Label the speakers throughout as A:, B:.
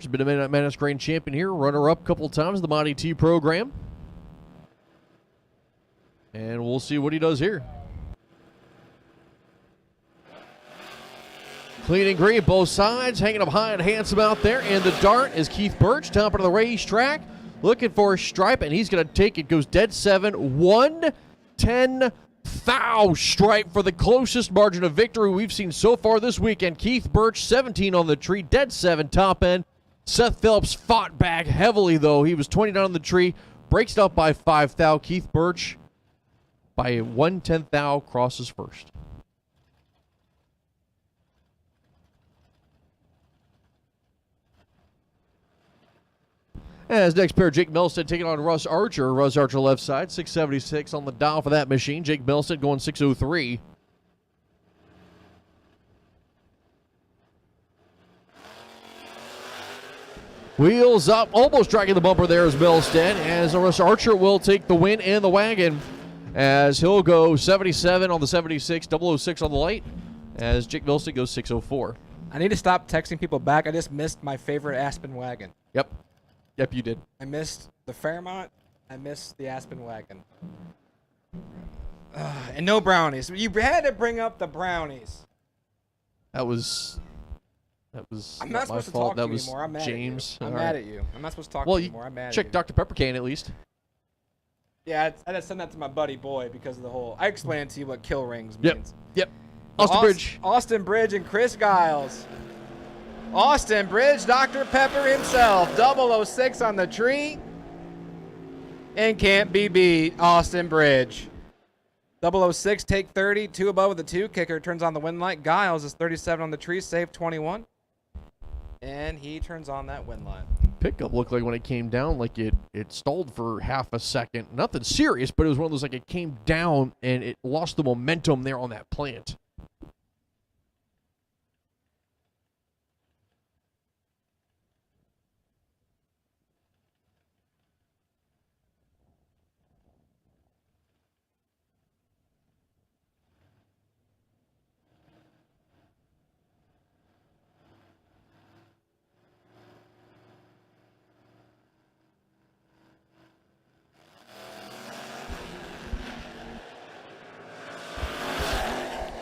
A: He's been a Midnight Madness Grand Champion here, runner-up a couple of times in the Monty T program. And we'll see what he does here. Clean and green, both sides, hanging up high and handsome out there. And the dart is Keith Birch, top of the racetrack, looking for a stripe, and he's going to take it. Goes dead 7, 110 thou stripe for the closest margin of victory we've seen so far this weekend. Keith Birch, 17 on the tree, dead 7 top end. Seth Phillips fought back heavily, though. He was 29 on the tree, breaks it up by 5 thou. Keith Birch, by 110 thou, crosses first. As next pair, Jake Milstead taking on Russ Archer. Russ Archer left side, 676 on the dial for that machine. Jake Milstead going 603. Wheels up, almost dragging the bumper there is Milstead, as Russ Archer will take the win and the wagon, as he'll go 77 on the 76, 006 on the light, as Jake Milstead goes 604.
B: I need to stop texting people back. I just missed my favorite Aspen wagon.
A: Yep. Yep, you did.
B: I missed the Fairmont. I missed the Aspen wagon. And no brownies. You had to bring up the brownies.
A: That was
B: I'm not supposed to talk to you anymore. I'm mad
A: James.
B: at you. I'm mad at you. I'm not supposed to talk to you anymore. I'm mad at you.
A: Check Dr. Pepper can at least.
B: Yeah, I had to send that to my buddy Boy because of the whole. I explained to you what kill rings means.
A: Yep. Austin Bridge.
B: Austin Bridge and Chris Giles. Austin Bridge, Dr. Pepper himself, 006 on the tree, and can't be beat. Austin Bridge. 006, take 30, 2 above with the 2. Kicker turns on the win light. Giles is 37 on the tree, save 21. And he turns on that win light.
A: Pickup looked like when it came down, like it stalled for half a second. Nothing serious, but it was one of those, like it came down and it lost the momentum there on that plant.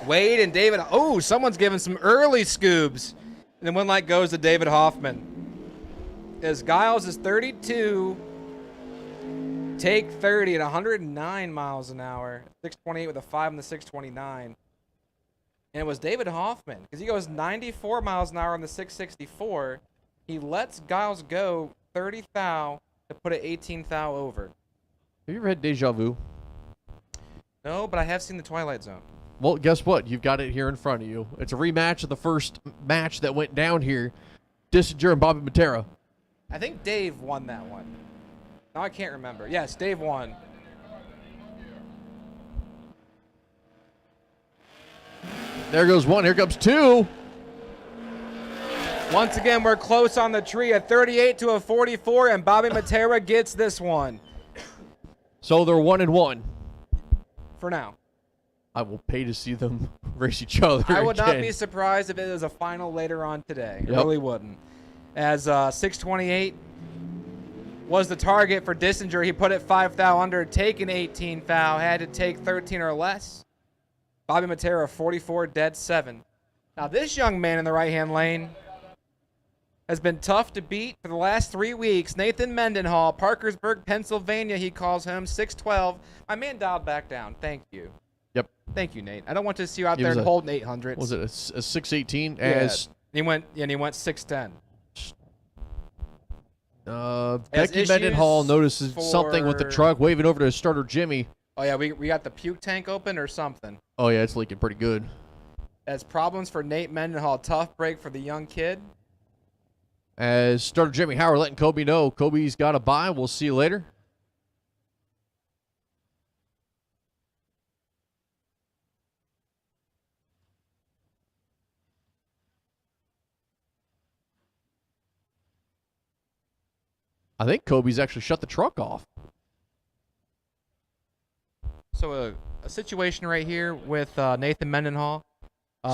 B: Wade and David. Oh, someone's giving some early scoobs. And then one light goes to David Hoffman. As Giles is 32. Take 30 at 109 miles an hour. 628 with a 5 on the 629. And it was David Hoffman because he goes 94 miles an hour on the 664. He lets Giles go 30 thou to put it 18 thou over.
A: Have you ever had deja vu?
B: No, but I have seen the Twilight Zone.
A: Well, guess what? You've got it here in front of you. It's a rematch of the first match that went down here. Dissinger and Bobby Matera.
B: I think Dave won that one. Now I can't remember. Yes, Dave won.
A: There goes 1. Here comes 2.
B: Once again, we're close on the tree. A 38 to a 44, and Bobby Matera gets this one.
A: So they're 1-1.
B: For now.
A: I will pay to see them race each other
B: I would
A: again.
B: not be surprised if it was a final later on today.
A: Yep.
B: Really wouldn't. As 628 was the target for Dissinger. He put it 5 thou under, taking 18 thou. Had to take 13 or less. Bobby Matera, 44, dead 7. Now this young man in the right-hand lane has been tough to beat for the last 3 weeks. Nathan Mendenhall, Parkersburg, Pennsylvania, he calls home, 612. My man dialed back down. Thank you.
A: Yep.
B: Thank you, Nate. I don't want to see you out there and holding 800s.
A: Was it a 618?
B: Yeah.
A: As
B: He went 610.
A: Becky Mendenhall notices something with the truck, waving over to his starter Jimmy.
B: Oh yeah, we got the puke tank open or something.
A: Oh yeah, it's leaking pretty good.
B: As problems for Nate Mendenhall, tough break for the young kid.
A: As starter Jimmy Howard letting Kobe know Kobe's got a bye. We'll see you later. I think Kobe's actually shut the truck off.
B: So a situation right here with Nathan Mendenhall.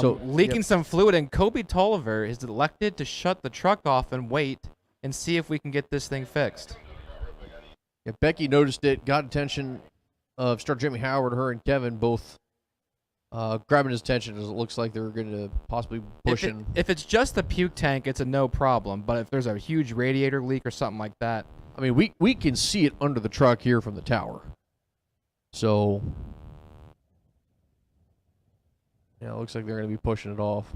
A: So
B: leaking some fluid, and Kobe Tolliver is elected to shut the truck off and wait and see if we can get this thing fixed.
A: Yeah, Becky noticed it, got attention of Star Jimmy Howard. Her and Kevin both grabbing his attention as it looks like they're going to possibly push in.
B: If it's just the puke tank, it's a no problem. But if there's a huge radiator leak or something like that.
A: I mean, we can see it under the truck here from the tower. So, yeah, it looks like they're going to be pushing it off.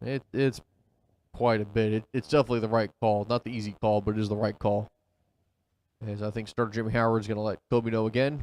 A: It's quite a bit. It's definitely the right call. Not the easy call, but it is the right call. As I think Starter Jimmy Howard's going to let Kobe know again.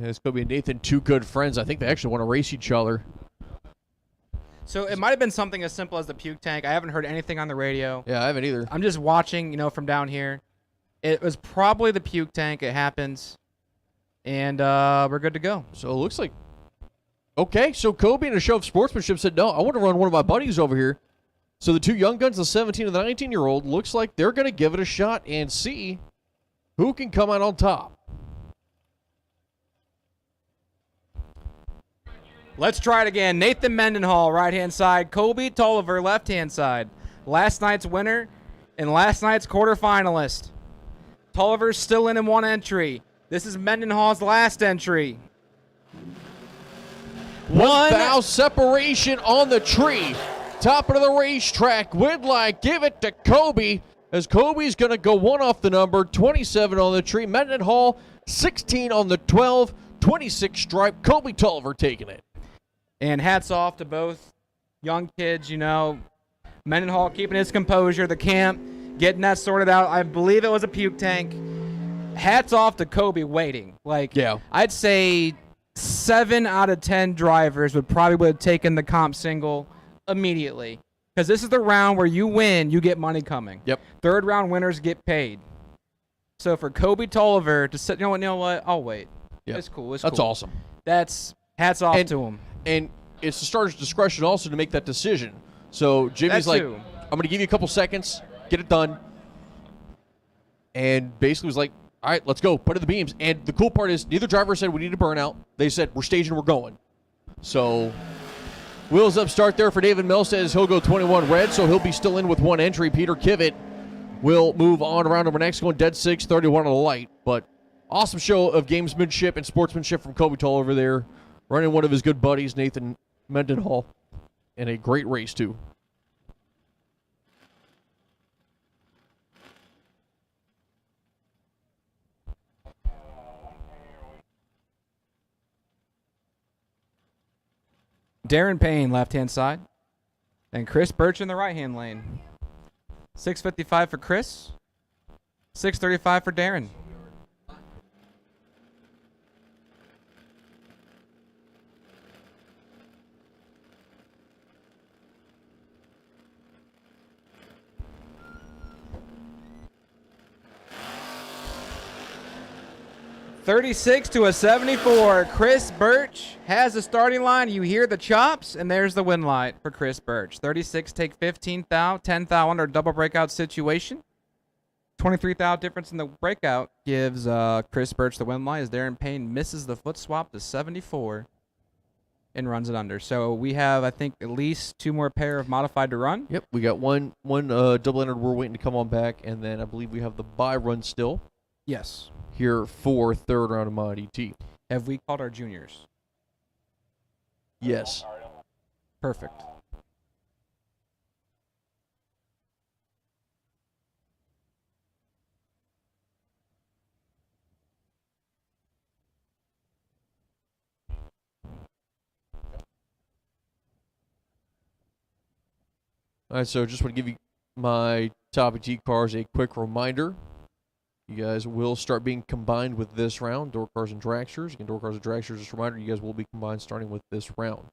A: It's Kobe and Nathan, two good friends. I think they actually want to race each other.
B: So it might have been something as simple as the puke tank. I haven't heard anything on the radio.
A: Yeah, I haven't either.
B: I'm just watching, from down here. It was probably the puke tank. It happens. And we're good to go.
A: So it looks like... Okay, so Kobe, in a show of sportsmanship, said, no, I want to run one of my buddies over here. So the two young guns, the 17 and the 19-year-old, looks like they're going to give it a shot and see who can come out on top.
B: Let's try it again. Nathan Mendenhall, right-hand side. Kobe Tolliver, left-hand side. Last night's winner and last night's quarterfinalist. Tolliver's still in one entry. This is Mendenhall's last entry.
A: One foul separation on the tree. Top of the racetrack. Widlight, give it to Kobe, as Kobe's going to go one off the number. 27 on the tree. Mendenhall, 16 on the 12. 26 stripe. Kobe Tolliver taking it.
B: And hats off to both young kids, Mendenhall keeping his composure, the camp, getting that sorted out. I believe it was a puke tank. Hats off to Kobe waiting.
A: Yeah.
B: I'd say 7 out of 10 drivers would have taken the comp single immediately. Because this is the round where you win, you get money coming.
A: Yep.
B: Third round winners get paid. So for Kobe Tolliver to sit, you know what? I'll wait.
A: Yep.
B: It's cool.
A: That's awesome.
B: That's hats off to him.
A: And it's the starter's discretion also to make that decision. So Jimmy's I'm going to give you a couple seconds, get it done. And basically was like, all right, let's go. Put in the beams. And the cool part is neither driver said we need a burnout. They said we're staging, we're going. So wheels up start there for David Mill. Says he'll go 21 red, so he'll be still in with one entry. Peter Kivett will move on around number next, going dead 6, 31 on the light. But awesome show of gamesmanship and sportsmanship from Kobe Toll over there, running one of his good buddies, Nathan Mendenhall, in a great race, too.
B: Darren Payne, left-hand side. And Chris Birch in the right-hand lane. 6:55 for Chris. 6:35 for Darren. $36 to a 74. Chris Birch has the starting line. You hear the chops, and there's the win light for Chris Birch. 36 take 15 thou, 10 thou under a double breakout situation. 23 thou difference in the breakout gives Chris Birch the win light as Darren Payne misses the foot swap to 74 and runs it under. So we have, I think, at least 2 more pair of modified to run.
A: Yep, we got one double entered we're waiting to come on back, and then I believe we have the bye run still.
B: Yes.
A: Here for third round of Mod ET.
B: Have we called our juniors?
A: Yes.
B: Perfect.
A: All right, so just want to give you my top ET cars a quick reminder. You guys will start being combined with this round. Door Cars and Dragsters. Again, Door Cars and Dragsters, just a reminder, you guys will be combined starting with this round.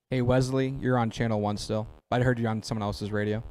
B: Hey, Wesley, you're on channel 1 still. I'd heard you on someone else's radio.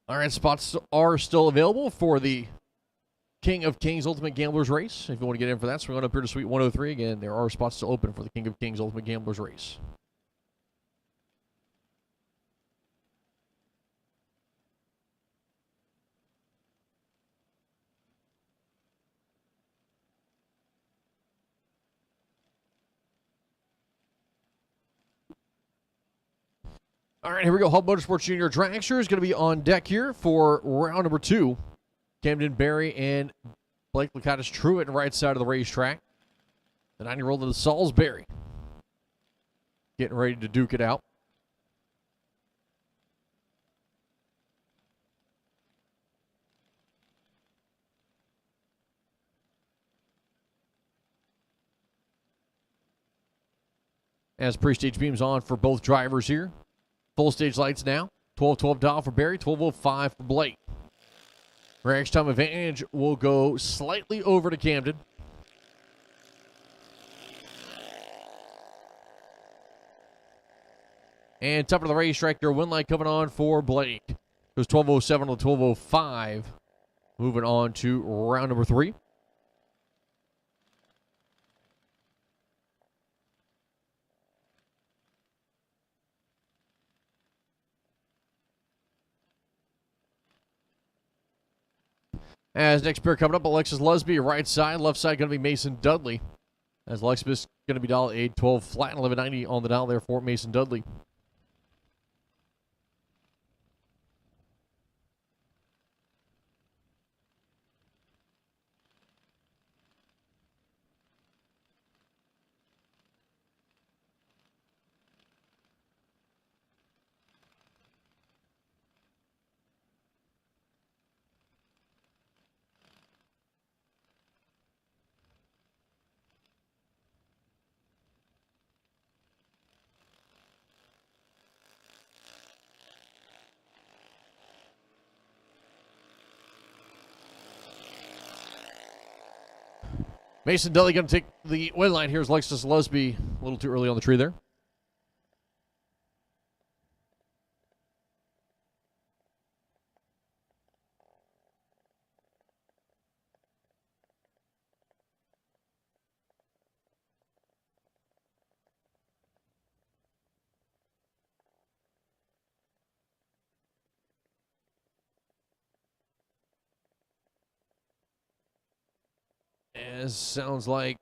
A: All right, spots are still available for the King of Kings Ultimate Gamblers race. If you want to get in for that, swing on up here to Suite 103. Again, there are spots still open for the King of Kings Ultimate Gamblers race. All right, here we go. Hub Motorsports Jr Dragster is going to be on deck here for round number 2. Camden Berry and Blake Lakatos Truitt on the right side of the racetrack. The 9-year-old of the Salisbury getting ready to duke it out. As pre-stage beams on for both drivers here. Full stage lights now. 12-12 dial for Barry, 12:05 for Blake. Race time advantage will go slightly over to Camden. And top of the racetrack, your win light coming on for Blake. Goes 12:07 to 12:05. Moving on to round number 3. As next pair coming up, Alexis Lusby, right side. Left side going to be Mason Dudley. As Alexis going to be dial 8-12 flat and 1190 on the dial there for Mason Dudley. Mason Dudley going to take the win line. Here's Alexis Lusby. A little too early on the tree there. As sounds like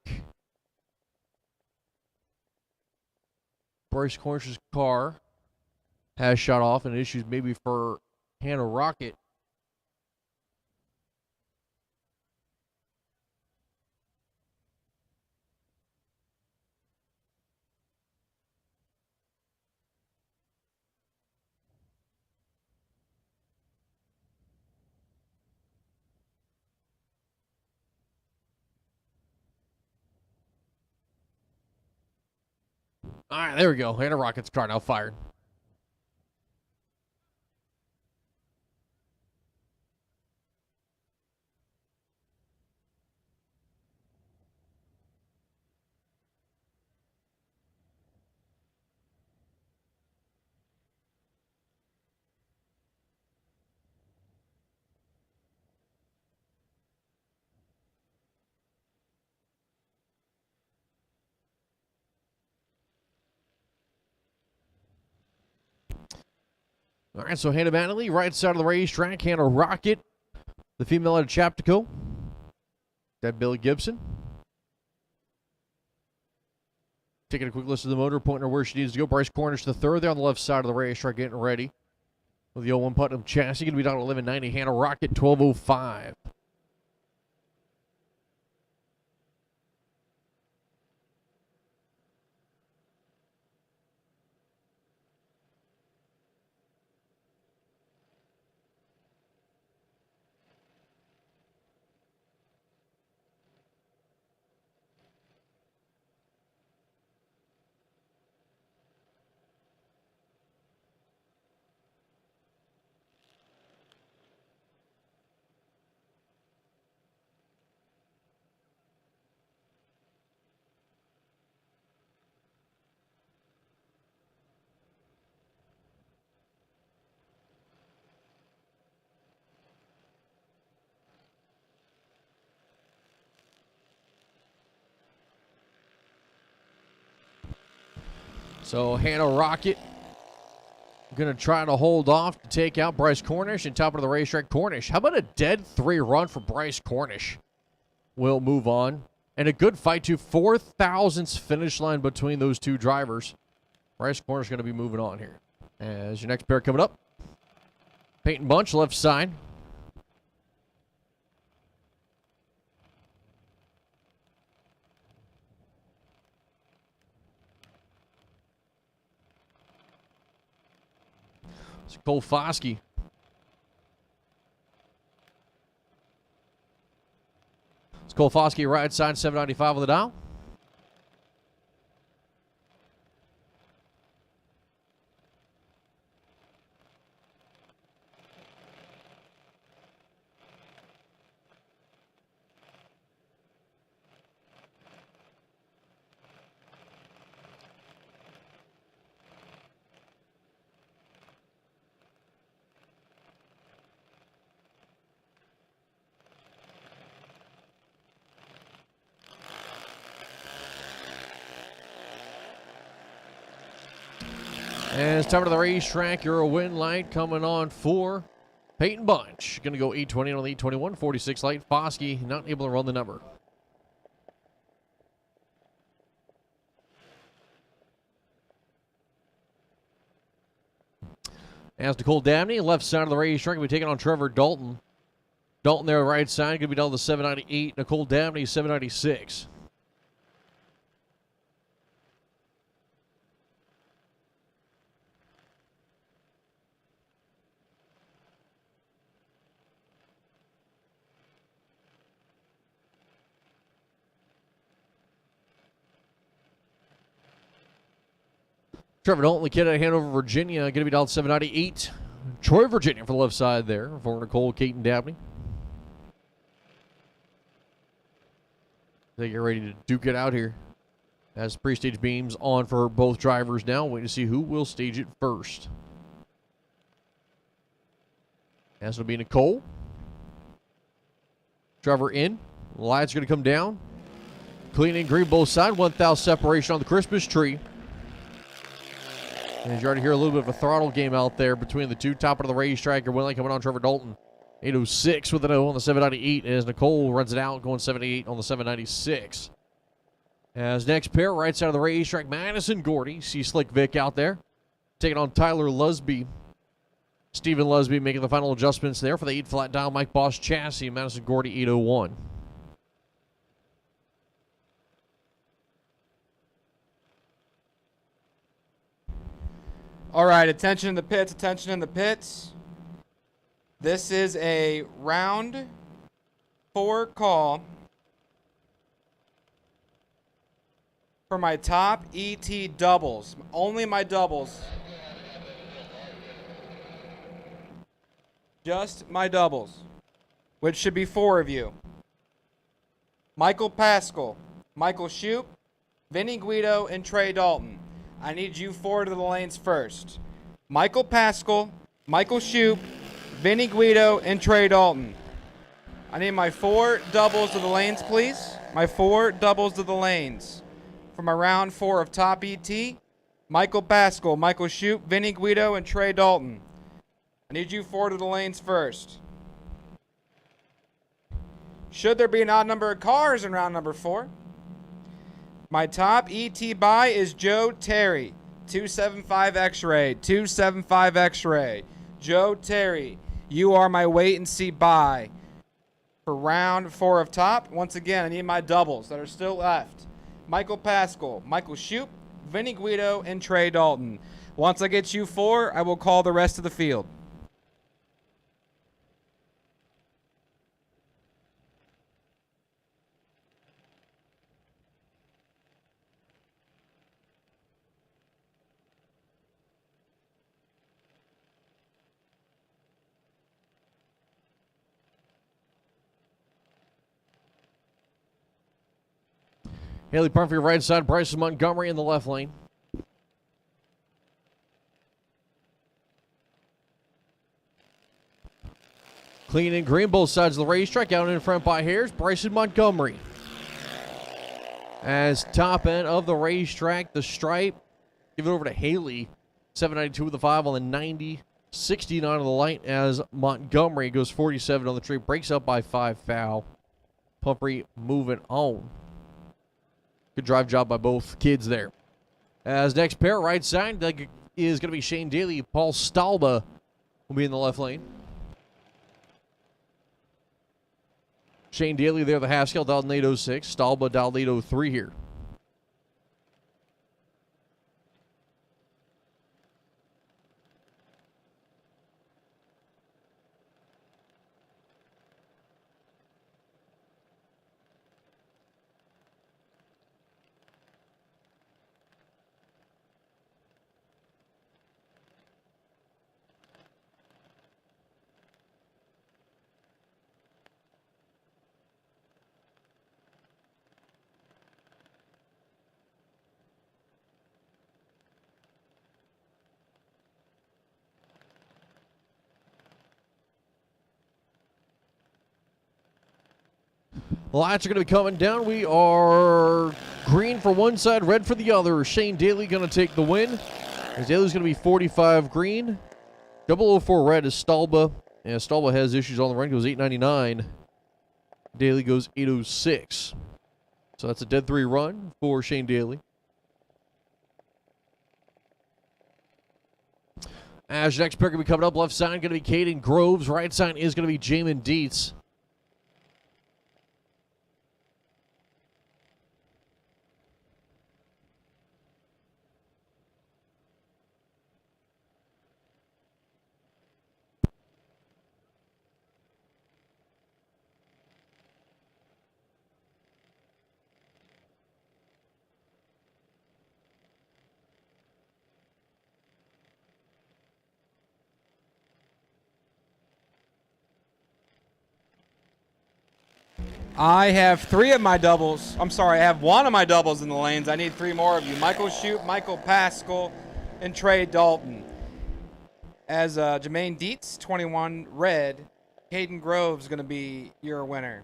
A: Bryce Cornish's car has shut off, and issues maybe for Hannah Rocket. All right, there we go. Hannah Rocket's car now fired. All right, so Hannah Manley, right side of the racetrack. Hannah Rocket, the female out of Chaptico. That Billy Gibson. Taking a quick listen to the motor, pointing her where she needs to go. Bryce Cornish, the third there on the left side of the racetrack, getting ready. With the 01 Putnam chassis, going to be down to 1190. Hannah Rocket, 12:05. So Hannah Rocket going to try to hold off to take out Bryce Cornish, and top of the racetrack, Cornish. How about a dead 3 run for Bryce Cornish? We'll move on. And a good fight, too. 4,000th finish line between those two drivers. Bryce Cornish going to be moving on here. As your next pair coming up, Peyton Bunch, left side. It's Cole Foskey. It's Cole Foskey, right side, 795 on the dial. And it's time to the racetrack. Your win light coming on for Peyton Bunch. Going to go 820 on the 821, 46 light. Foskey not able to run the number. As Nicole Dabney, left side of the racetrack, will be taking on Trevor Dalton. Dalton there, right side, going to be down to 798. Nicole Dabney, 796. Trevor Dalton, the kid out of Hanover, Virginia, going to be down 798. Troy, Virginia for the left side there for Nicole, Kate, and Dabney. They get ready to duke it out here. As pre-stage beams on for both drivers now. Waiting to see who will stage it first. As it'll be Nicole. Trevor in. Lights going to come down. Clean and green both sides. 1,000 separation on the Christmas tree. As you already hear a little bit of a throttle game out there between the two. Top of the racetrack, your winning coming on Trevor Dalton. 806 with an O on the 798 as Nicole runs it out, going 78 on the 796. As next pair, right side of the racetrack, Madison Gordy. See Slick Vic out there. Taking on Tyler Lusby. Stephen Lusby making the final adjustments there for the 8-flat dial. Mike Boss chassis, Madison Gordy 801.
B: All right, attention in the pits, attention in the pits. This is a round 4 call for my top ET doubles. Only my doubles. Just my doubles, which should be 4 of you. Michael Pascal, Michael Shoup, Vinny Guido, and Trey Dalton. I need you 4 to the lanes first. Michael Pascal, Michael Shoup, Vinny Guido, and Trey Dalton. I need my 4 doubles to the lanes, please. My 4 doubles to the lanes. For my round 4 of top ET, Michael Pascal, Michael Shoup, Vinny Guido, and Trey Dalton. I need you 4 to the lanes first. Should there be an odd number of cars in round number 4? My top ET buy is Joe Terry, 275 X-Ray, 275 X-Ray. Joe Terry, you are my wait and see buy for round 4 of top. Once again, I need my doubles that are still left. Michael Pascal, Michael Shoup, Vinny Guido, and Trey Dalton. Once I get you 4, I will call the rest of the field.
A: Haley Pumphrey right side, Bryson Montgomery in the left lane. Clean and green, both sides of the racetrack. Out in front by hairs, Bryson Montgomery. As top end of the racetrack, the stripe Give it over to Haley. 792 with the 5 on the 90. 69 on the light as Montgomery goes 47 on the tree. Breaks up by 5 foul. Pumphrey moving on. Good drive job by both kids there. As next pair, right side, that is going to be Shane Daly. Paul Stalba will be in the left lane. Shane Daly there, the Haskell, dialed in 806. Stalba dialed 803 here. The lights are going to be coming down. We are green for one side, red for the other. Shane Daly going to take the win. As Daly's going to be 45 green. 004 red is Stalba. And Stalba has issues on the run. Goes 899. Daly goes 806. So that's a dead 3 run for Shane Daly. As your next pair going to be coming up, left side going to be Caden Groves. Right side is going to be Jamin Dietz.
B: I have 3 of my doubles. I'm sorry, I have 1 of my doubles in the lanes. I need 3 more of you. Michael Shoup, Michael Pascal, and Trey Dalton. As Jermaine Dietz, 21 red, Caden Groves going to be your winner.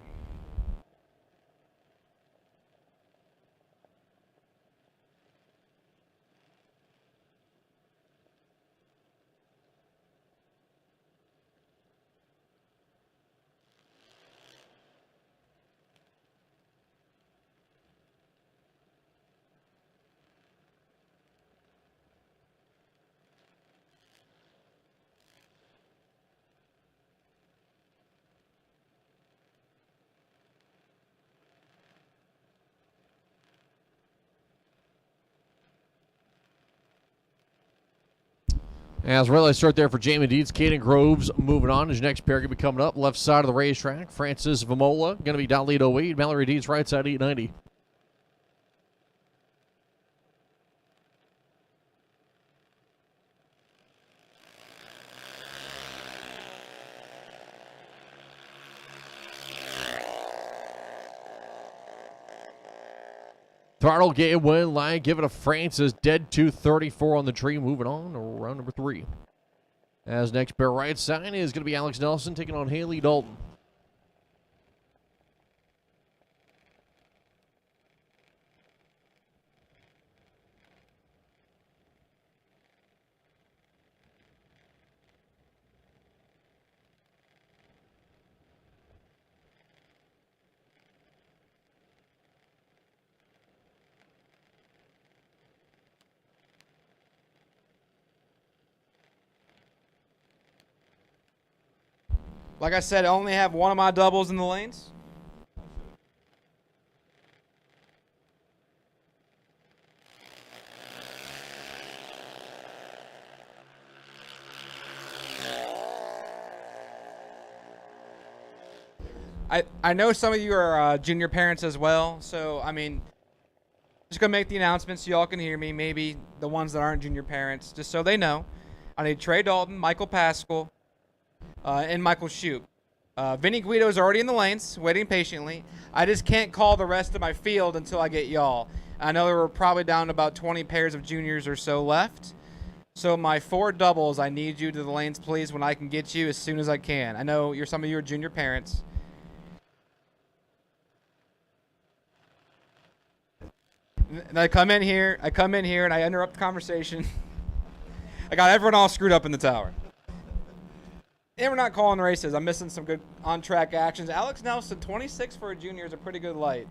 A: As red light start there for Jamin Dietz. Caden Groves moving on. His next pair going to be coming up. Left side of the racetrack. Francis Vamola going to be down lead 08. Mallory Dietz right side 890. Throttle game win line. Give it to Francis. Dead 234 on the tree. Moving on to round number 3. As next pair right side is going to be Alex Nelson taking on Haley Dalton.
B: Like I said, I only have 1 of my doubles in the lanes. I know some of you are junior parents as well, so I mean, just gonna make the announcements so y'all can hear me. Maybe the ones that aren't junior parents, just so they know. I need Trey Dalton, Michael Pascal, and Michael Shoup. Vinny Guido's already in the lanes, waiting patiently. I just can't call the rest of my field until I get y'all. I know we're probably down to about 20 pairs of juniors or so left. So my 4 doubles, I need you to the lanes, please, when I can get you as soon as I can. I know some of you are junior parents. And I come in here, and I interrupt the conversation. I got everyone all screwed up in the tower. And we're not calling races. I'm missing some good on-track actions. Alex Nelson, 26 for a junior is a pretty good light.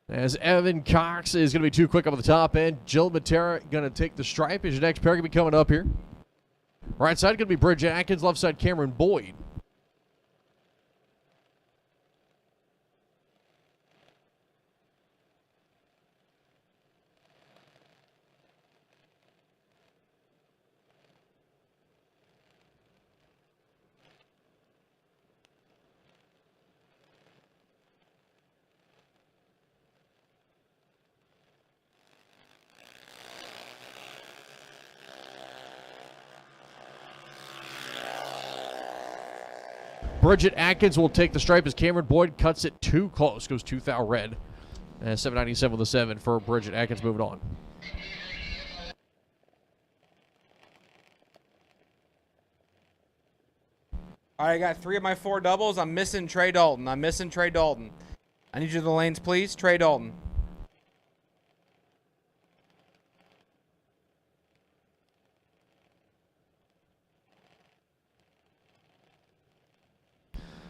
A: As Evan Cox is going to be too quick up at the top end. Jill Matera going to take the stripe as your next pair going to be coming up here. Right side going to be Bridget Atkins. Left side Cameron Boyd. Bridget Atkins will take the stripe as Cameron Boyd cuts it too close. Goes 2 thou red. And 797 with a 7 for Bridget Atkins moving on.
B: All right, I got 3 of my 4 doubles. I'm missing Trey Dalton. I need you to the lanes, please. Trey Dalton.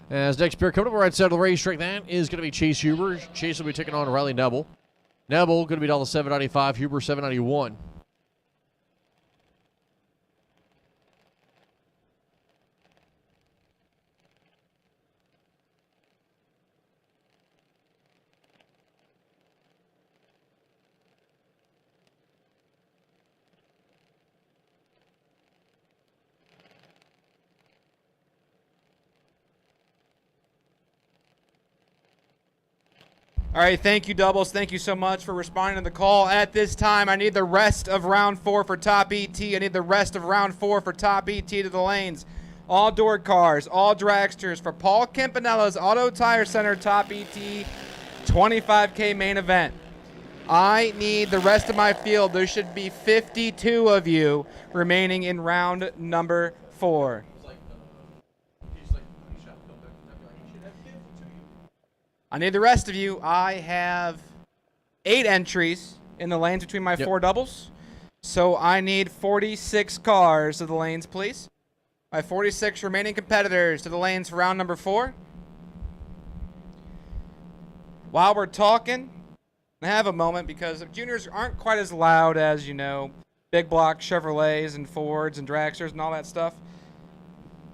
A: As next pair coming up right side of the racetrack, that is going to be Chase Huber. Chase will be taking on Riley Nebel. Nebel going to be down to 795, Huber 791.
B: All right, thank you, doubles. Thank you so much for responding to the call. At this time, I need the rest of round 4 for top ET. I need the rest of round 4 for top ET to the lanes. All door cars, all dragsters for Paul Campanella's Auto Tire Center top ET 25K main event. I need the rest of my field. There should be 52 of you remaining in round number 4. I need the rest of you. I have 8 entries in the lanes between my 4 doubles. So I need 46 cars to the lanes, please. My 46 remaining competitors to the lanes for round number 4. While we're talking, I have a moment because juniors aren't quite as loud as, you know, big block Chevrolets and Fords and Dragsters and all that stuff.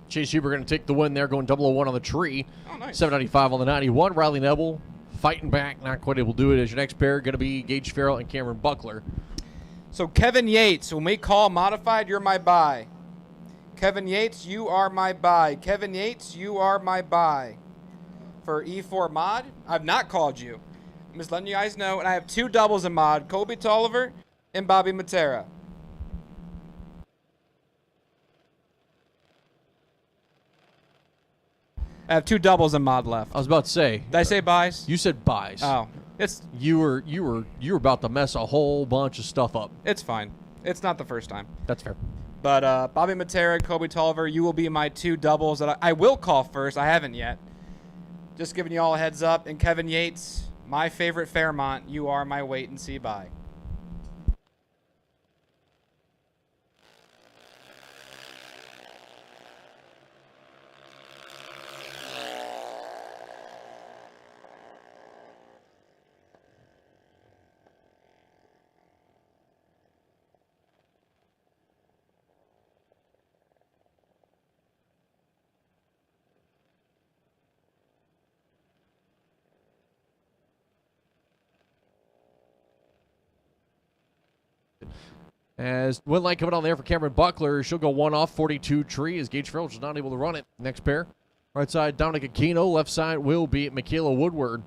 A: Chase Huber going to take the win there, going 001 on the tree.
B: Oh, nice.
A: 795 on the 91. Riley Nebel fighting back, not quite able to do it. As your next pair going to be Gage Farrell and Cameron Buckler.
B: So Kevin Yates, when we call modified, you're my buy. Kevin Yates, you are my buy. Kevin Yates, you are my buy. For E4 mod, I've not called you. I'm just letting you guys know. And I have 2 doubles in mod, Colby Tolliver and Bobby Matera. I have 2 doubles in mod left.
A: I was about to say.
B: Did I say buys?
A: You said buys.
B: Oh, it's
A: You were about to mess a whole bunch of stuff up.
B: it's fine. It's not the first time.
A: That's fair.
B: But Bobby Matera, Colby Tolliver, you will be my 2 doubles that I will call first. I haven't yet. Just giving you all a heads up. And Kevin Yates, my favorite Fairmont, you are my wait and see buy.
A: As win light coming on there for Cameron Buckler. She'll go one off, 42 tree, as Gage Farrell is not able to run it. Next pair. Right side, Dominic Aquino. Left side will be Michaela Woodward.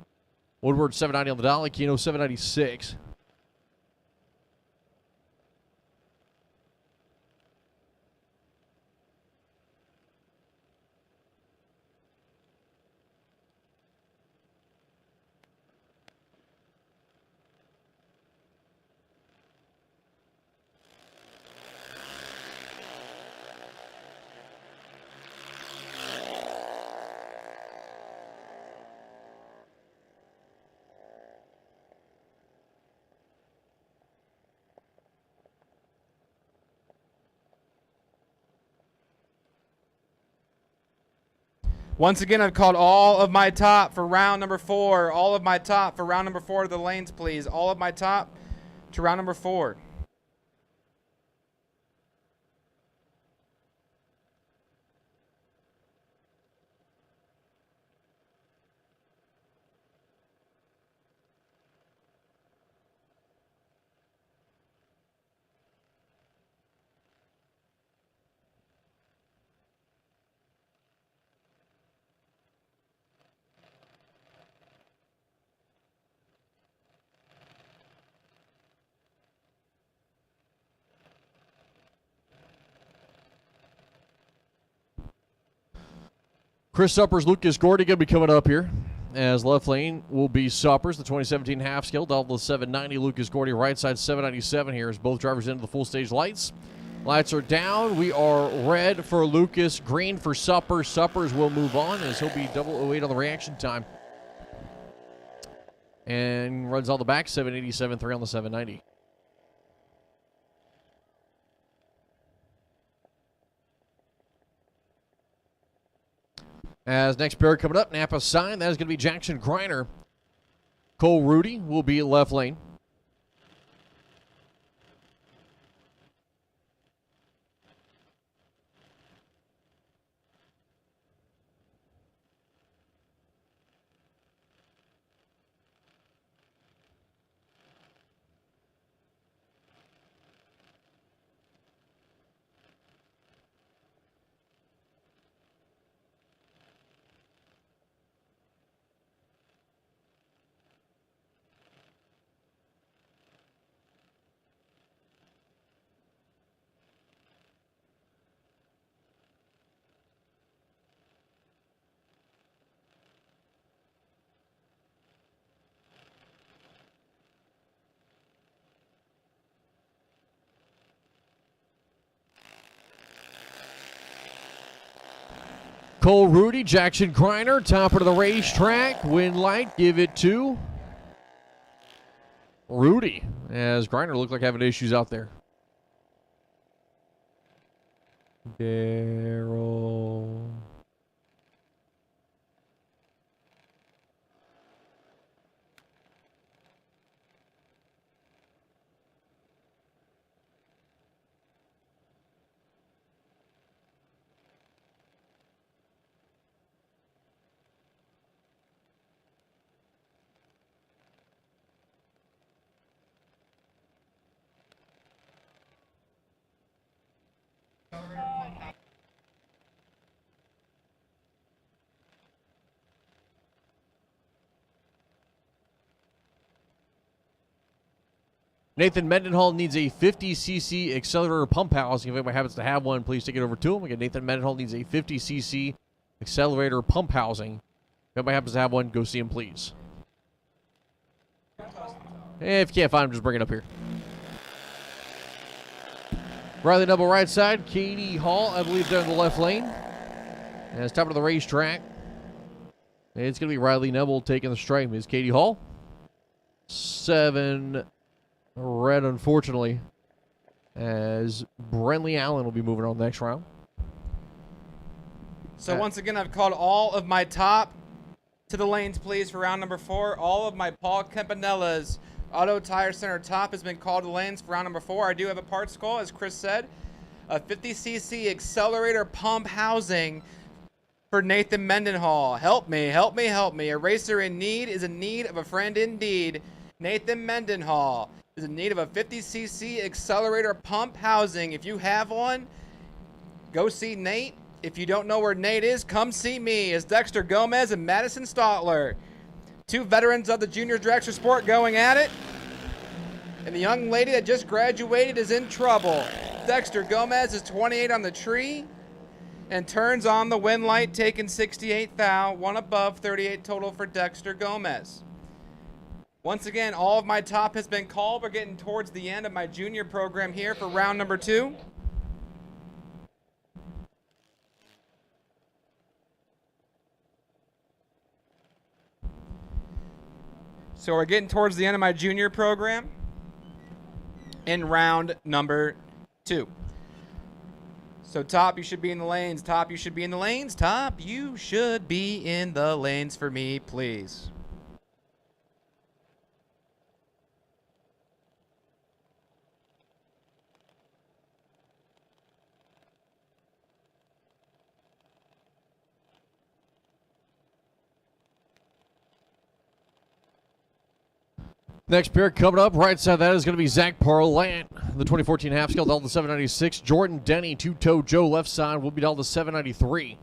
A: Woodward 790 on the dolly, Aquino 796.
B: Once again, I've called all of my top for round number 4. All of my top for round number 4 to the lanes, please. All of my top to round number 4.
A: Chris Suppers, Lucas Gordy going to be coming up here. As left lane will be Suppers, the 2017 half scale, double 790. Lucas Gordy, right side 797 here as both drivers into the full stage lights. Lights are down. We are red for Lucas, green for Suppers. Suppers will move on as he'll be 008 on the reaction time. And runs on the back, 787.3 on the 790. As next pair coming up, Napa sign, that is going to be Jackson Griner. Cole Rudy will be left lane. Cole Rudy, Jackson Griner, top of the racetrack. Win light, give it to Rudy, as Griner looked like having issues out there. Darryl. Nathan Mendenhall needs a 50cc accelerator pump housing. If anybody happens to have one, please take it over to him. Again, Nathan Mendenhall needs a 50cc accelerator pump housing. If anybody happens to have one, go see him, please. If you can't find him, just bring it up here. Riley double right side. Katie Hall, I believe, down the left lane. And it's top of the racetrack. It's going to be Riley Neville taking the stripe. Is Katie Hall. 7 red, unfortunately, as Brentley Allen will be moving on the next round.
B: So once again, I've called all of my top to the lanes, please, for round number 4. All of my Paul Campanella's Auto Tire Center top has been called to the lanes for round number 4. I do have a parts call, as Chris said. A 50cc accelerator pump housing for Nathan Mendenhall. Help me, help me, help me. A racer in need is in need of a friend indeed. Nathan Mendenhall. is in need of a 50cc accelerator pump housing. If you have one, go see Nate. If you don't know where Nate is, come see me. It's Dexter Gomez and Madison Stotler. Two veterans of the junior dragster sport going at it. And the young lady that just graduated is in trouble. Dexter Gomez is 28 on the tree and turns on the wind light, taking 68 thou, one above, 38 total for Dexter Gomez. Once again, all of my top has been called. We're getting towards the end of my junior program here for round number 2. So we're getting towards the end of my junior program in round number 2. So top, you should be in the lanes. Top, you should be in the lanes. Top, you should be in the lanes for me, please.
A: Next pair coming up, right side of that is going to be Zach Parlant, the 2014 half scale, down to 796. Jordan Denny, two-toe Joe, left side, will be down to 793.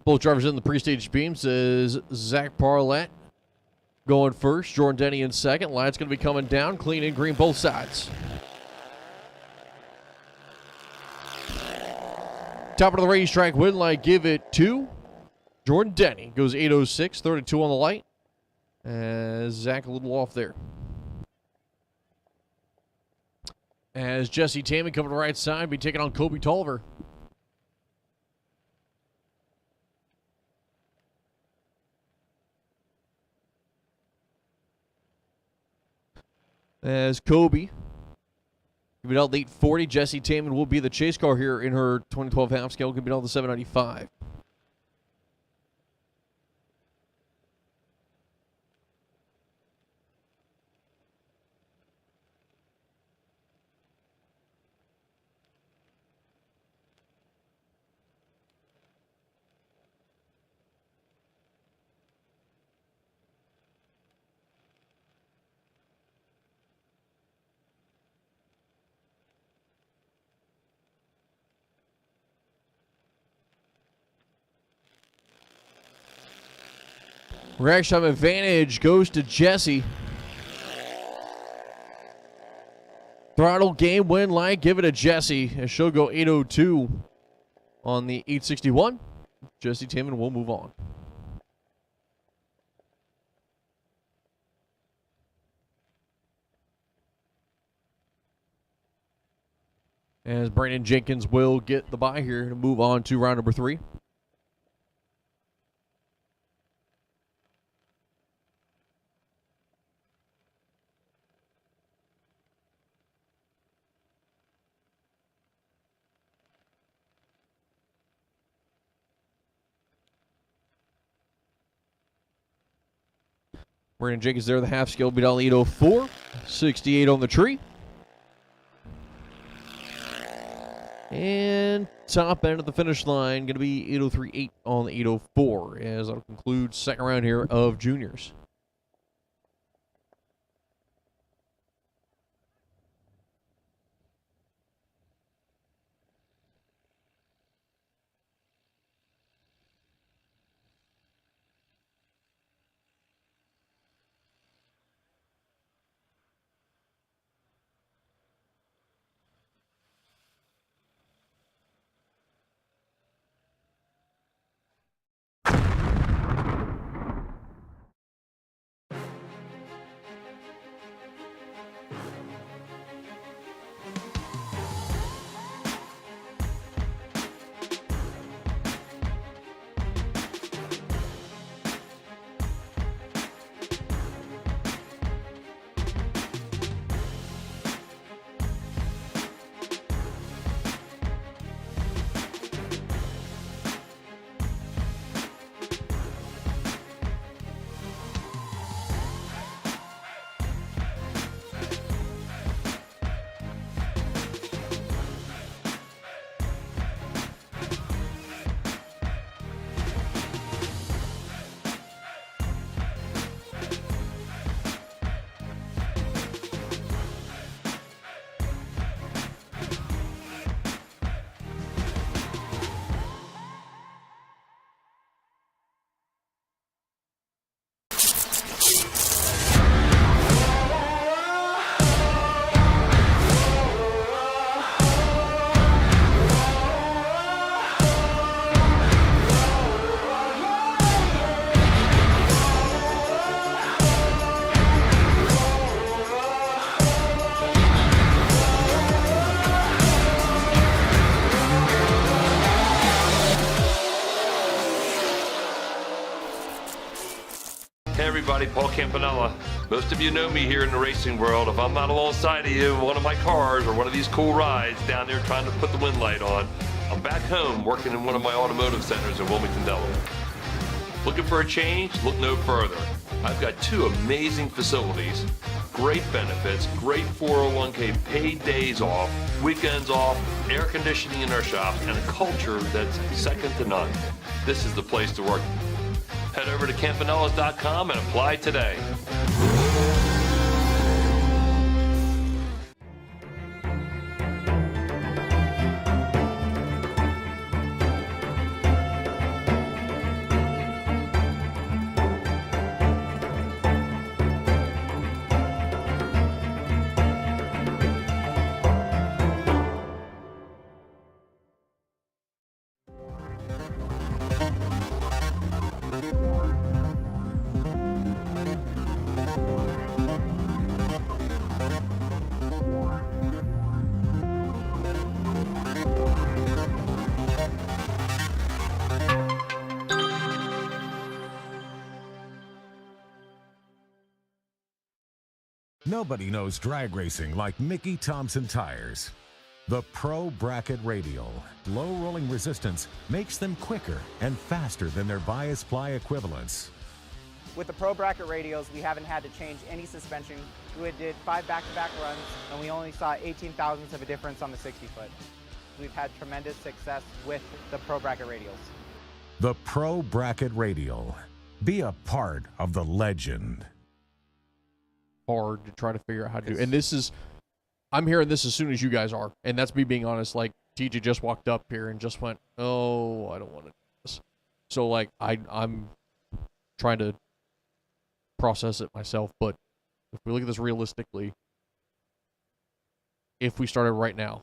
A: Both drivers in the pre-stage beams is Zach Parlant going first, Jordan Denny in second. Light's going to be coming down, clean and green both sides. Top of the racetrack, win light, give it to Jordan Denny. Goes 806, 32 on the light. As Zach a little off there. As Jesse Tammy coming to the right side, be taking on Kobe Tolliver. As Kobe, give it out the 840. Jesse Taman will be the chase car here in her 2012 half scale. Give it out the 795. Reaction time advantage goes to Jesse. Throttle game win light, give it to Jesse. And she'll go 802 on the 861. Jesse Taman will move on. As Brandon Jenkins will get the bye here to move on to round number 3. Brandon Jenkins there, the half scale, beat on 804, 68 on the tree. And top end of the finish line, going to be 803.8 on the 804, as that'll conclude second round here of juniors.
C: everybody. Paul Campanella. Most of you know me here in the racing world. If I'm not alongside of you in one of my cars or one of these cool rides down there trying to put the wind light on, I'm back home working in one of my automotive centers in Wilmington, Delaware. Looking for a change? Look no further. I've got 2 amazing facilities, great benefits, great 401k, paid days off, weekends off, air conditioning in our shop, and a culture that's second to none. This is the place to work. Head over to campanellas.com and apply today.
D: Nobody knows drag racing like Mickey Thompson Tires. The Pro Bracket Radial. Low rolling resistance makes them quicker and faster than their bias ply equivalents.
E: With the Pro Bracket Radials, we haven't had to change any suspension. We did 5 back-to-back runs, and we only saw 18 thousandths of a difference on the 60-foot. We've had tremendous success with the Pro Bracket Radials.
D: The Pro Bracket Radial. Be a part of the legend.
A: Hard to try to figure out how to do. And this is, I'm hearing this as soon as you guys are, and that's me being honest. Like, TJ just walked up here and just went, "Oh, I don't want to do this." So like, I'm trying to process it myself. But if we look at this realistically, if we started right now,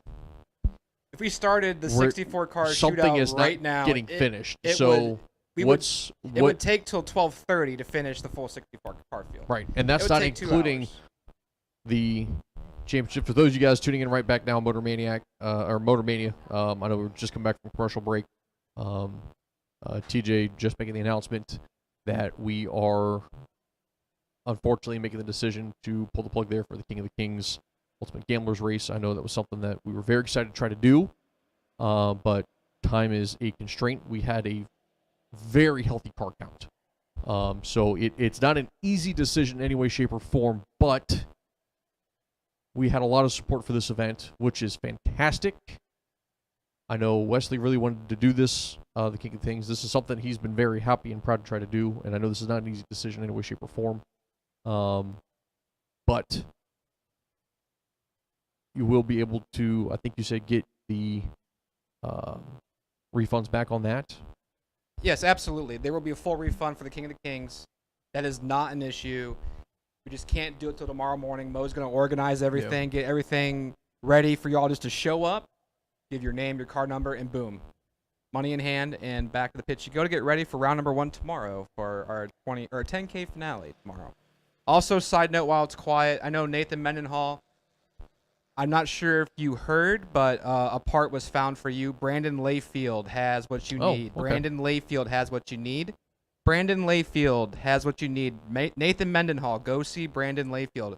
B: If we started the 64 car
A: something
B: shootout
A: is
B: right
A: not
B: now,
A: getting finished.
B: it
A: So
B: it would take till 12:30 to finish the full 64 car field.
A: Right, and that's
B: It would
A: not
B: take 2
A: including
B: hours.
A: the championship. For those of you guys tuning in right back now, Motor Maniac or Motor Mania. I know we're just come back from commercial break. TJ just making the announcement that we are unfortunately making the decision to pull the plug there for the King of the Kings Ultimate Gamblers race. I know that was something that we were very excited to try to do, but time is a constraint. We had a very healthy car count. So it's not an easy decision in any way, shape, or form, but we had a lot of support for this event, which is fantastic. I know Wesley really wanted to do this, the King of Things. This is something he's been very happy and proud to try to do, and I know this is not an easy decision in any way, shape, or form. But you will be able to, I think you said, get the refunds back on that.
B: Yes, absolutely. There will be a full refund for the King of the Kings. That is not an issue. We just can't do it till tomorrow morning. Mo's going to organize everything, get everything ready for y'all just to show up, give your name, your card number, and boom. Money in hand and back to the pitch. You go to get ready for round number 1 tomorrow for our 10K finale tomorrow. Also, side note, while it's quiet, I know Nathan Mendenhall, I'm not sure if you heard, but a part was found for you. Brandon Layfield has what you need.
A: Okay.
B: Brandon Layfield has what you need. Brandon Layfield has what you need. Nathan Mendenhall, go see Brandon Layfield.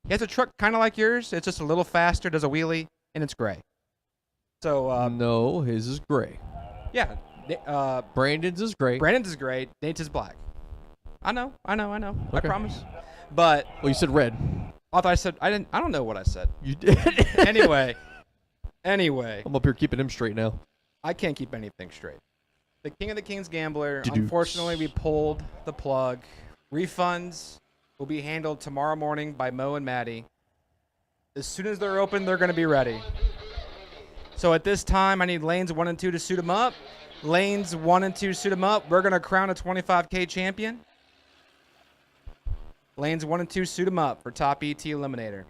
B: He has a truck kind of like yours. It's just a little faster, does a wheelie, and it's gray. So
A: No, his is gray.
B: yeah,
A: Brandon's is gray.
B: Brandon's is gray. Nate's is black. I know. I
A: Okay.
B: promise. But
A: Well, you said red.
B: I thought I said I didn't. I don't know what I said.
A: You did.
B: Anyway,
A: I'm up here keeping him straight now.
B: I can't keep anything straight. The King of the Kings Gambler,
A: Dudukes.
B: unfortunately, we pulled the plug. Refunds will be handled tomorrow morning by Mo and Maddie. As soon as they're open, they're going to be ready. So at this time, I need lanes 1 and 2 to suit them up. Lanes 1 and 2 suit them up. We're going to crown a 25K champion. Lanes 1 and 2 suit them up for Top ET Eliminator.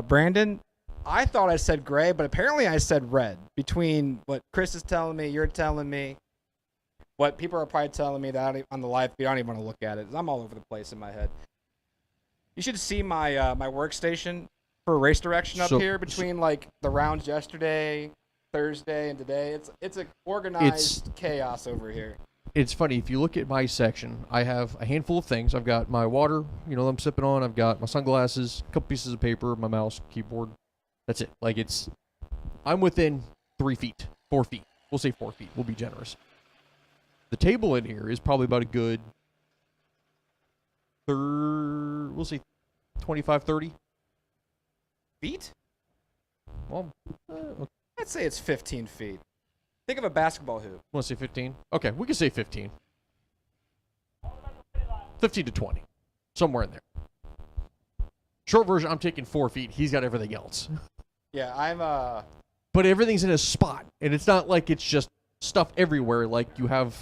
B: Brandon, I thought I said gray, but apparently I said red. Between what Chris is telling me, you're telling me, what people are probably telling me that on the live feed, I don't even want to look at it. I'm all over the place in my head. You should see my my workstation for race direction up here between like the rounds yesterday, Thursday, and today. It's a organized chaos over here.
A: It's funny, if you look at my section, I have a handful of things. I've got my water, that I'm sipping on. I've got my sunglasses, a couple pieces of paper, my mouse, keyboard. That's it. Like, I'm within 3 feet, 4 feet. We'll say 4 feet. We'll be generous. The table in here is probably about a good, we'll say 25, 30
B: feet?
A: Well, okay.
B: I'd say it's 15 feet. Think of a basketball hoop.
A: Want to say 15? Okay, we can say 15. 15 to 20. Somewhere in there. Short version, I'm taking 4 feet. He's got everything else.
B: Yeah, I'm
A: But everything's in a spot. And it's not like it's just stuff everywhere. Like, you have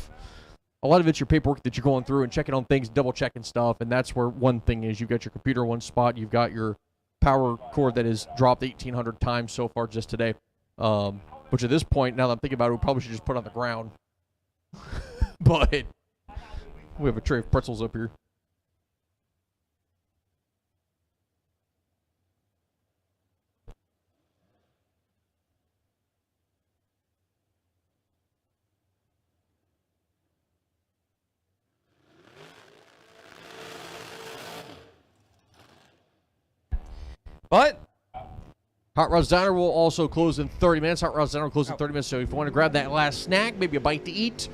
A: a lot of it's your paperwork that you're going through and checking on things, double checking stuff. And that's where one thing is. You've got your computer in one spot. You've got your power cord that has dropped 1,800 times so far just today. Which at this point, now that I'm thinking about it, we probably should just put it on the ground. But we have a tray of pretzels up here.
B: But
A: Hot Rods Diner will also close in 30 minutes. Hot Rods Diner will close in 30 minutes. So if you want to grab that last snack, maybe a bite to eat,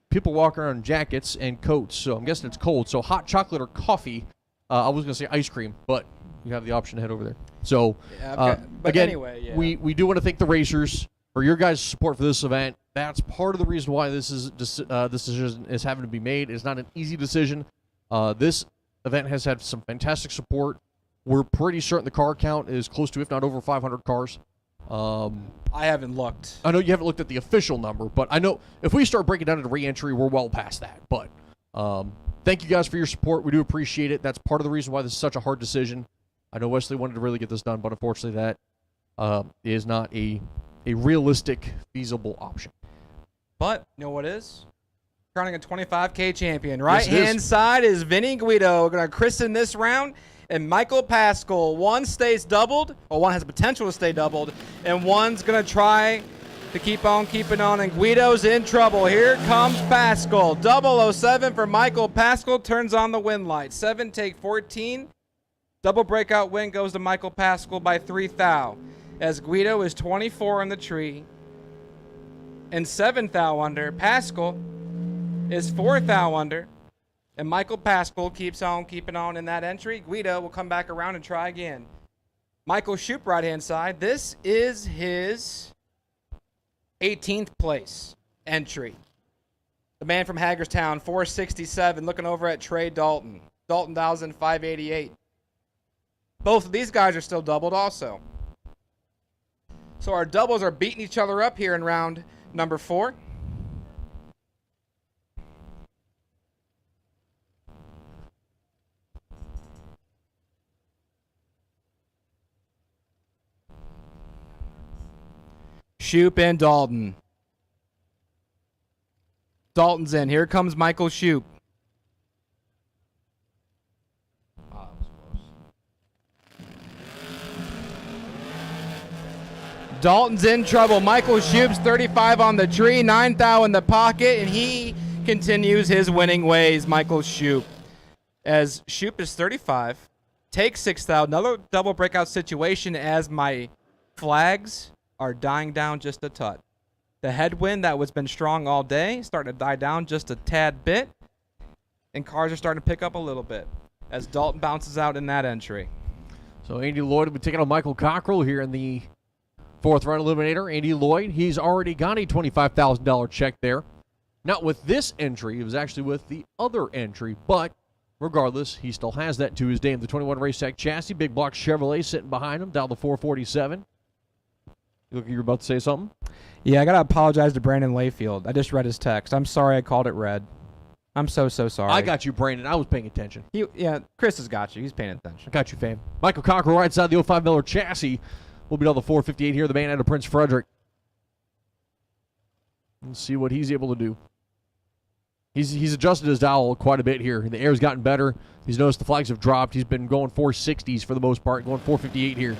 A: people walk around in jackets and coats. So I'm guessing it's cold. So hot chocolate or coffee. I was going to say ice cream, but you have the option to head over there. So again,
B: anyway, yeah.
A: we do want to thank the racers for your guys' support for this event. That's part of the reason why this decision is having to be made. It's not an easy decision. This event has had some fantastic support. We're pretty certain the car count is close to, if not over 500 cars.
B: I haven't looked.
A: I know you haven't looked at the official number, but I know if we start breaking down into re-entry, we're well past that. But thank you guys for your support. We do appreciate it. That's part of the reason why this is such a hard decision. I know Wesley wanted to really get this done, but unfortunately that is not a realistic, feasible option.
B: But you know what is? Crowning a 25K champion. Right-hand side is Vinny Guido. We're going to christen this round. And Michael Pascal, one stays doubled, or one has the potential to stay doubled, and one's going to try to keep on keeping on, and Guido's in trouble. Here comes Pascal. 007 for Michael Pascal, turns on the win light. 7 take 14. Double breakout win goes to Michael Pascal by 3 thou, as Guido is 24 in the tree and 7 thou under. Pascal is 4 thou under. And Michael Pascal keeps on keeping on in that entry. Guido will come back around and try again. Michael Shoop, right-hand side. This is his 18th place entry. The man from Hagerstown, 467, looking over at Trey Dalton. Dalton dials in 588. Both of these guys are still doubled also. So our doubles are beating each other up here in round number 4. Shoop and Dalton. Dalton's in. Here comes Michael Shoop. Oh, that was close. Dalton's in trouble. Michael Shoop's 35 on the tree, 9 thou in the pocket, and he continues his winning ways, Michael Shoop. As Shoop is 35, takes 6 thou, another double breakout situation as my flags are dying down just a tut. The headwind that was been strong all day starting to die down just a tad bit, and cars are starting to pick up a little bit as Dalton bounces out in that entry.
A: So Andy Lloyd will be taking on Michael Cockrell here in the 4th round eliminator. Andy Lloyd, he's already got a $25,000 check there. Not with this entry, it was actually with the other entry, but regardless, he still has that to his name. The 21 Race Tech chassis, big block Chevrolet sitting behind him, down the 447. You look like you're about to say something?
B: Yeah, I got to apologize to Brandon Layfield. I just read his text. I'm sorry I called it red. I'm so sorry.
A: I got you, Brandon. I was paying attention.
B: Yeah, Chris has got you. He's paying attention.
A: I got you, fam. Michael Cockrell right side the 05 Miller chassis. We'll be on the 458 here, the man out of Prince Frederick. Let's see what he's able to do. He's adjusted his dial quite a bit here. The air's gotten better. He's noticed the flags have dropped. He's been going 460s for the most part, going 458 here.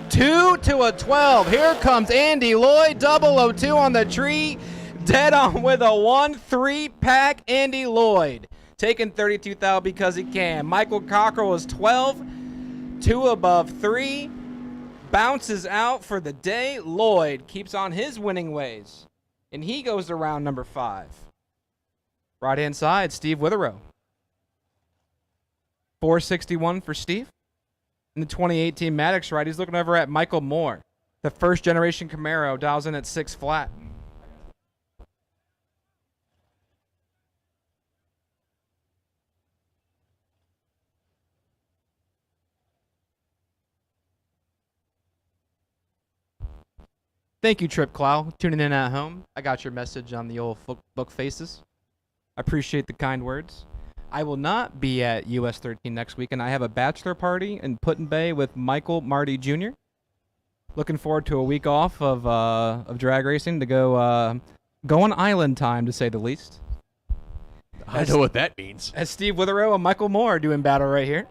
B: 2 to a 12. Here comes Andy Lloyd, 002 on the tree. Dead on with a 1-3 pack. Andy Lloyd taking 32 thou because he can. Michael Cockrell is 12, 2 above 3. Bounces out for the day. Lloyd keeps on his winning ways, and he goes to round number 5. Right-hand side, Steve Witherow. 461 for Steve. In the 2018 Maddox ride, he's looking over at Michael Moore. The first-generation Camaro dials in at 6 flat. Thank you, Trip Clow, tuning in at home. I got your message on the old book faces. I appreciate the kind words. I will not be at US 13 next weekend. I have a bachelor party in Put-in Bay with Michael Marty Jr. Looking forward to a week off of drag racing to go on island time, to say the least.
A: I know what that means.
B: As Steve Witherow and Michael Moore are doing battle right here.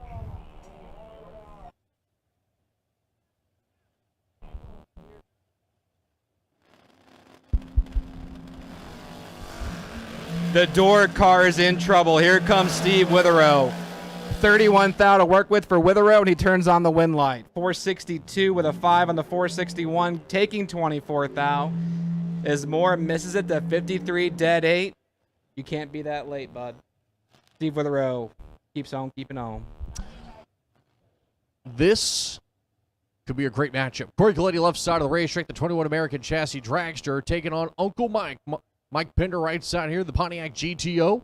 B: The door car is in trouble. Here comes Steve Witherow. 31 thou to work with for Witherow, and he turns on the wind light. 462 with a 5 on the 461, taking 24 thou. As Moore misses it to 53, dead 8. You can't be that late, bud. Steve Witherow keeps on keeping on.
A: This could be a great matchup. Corey Galletti left side of the racetrack, the 21 American Chassis Dragster, taking on Uncle Mike. Mike Pinder right side here, the Pontiac GTO.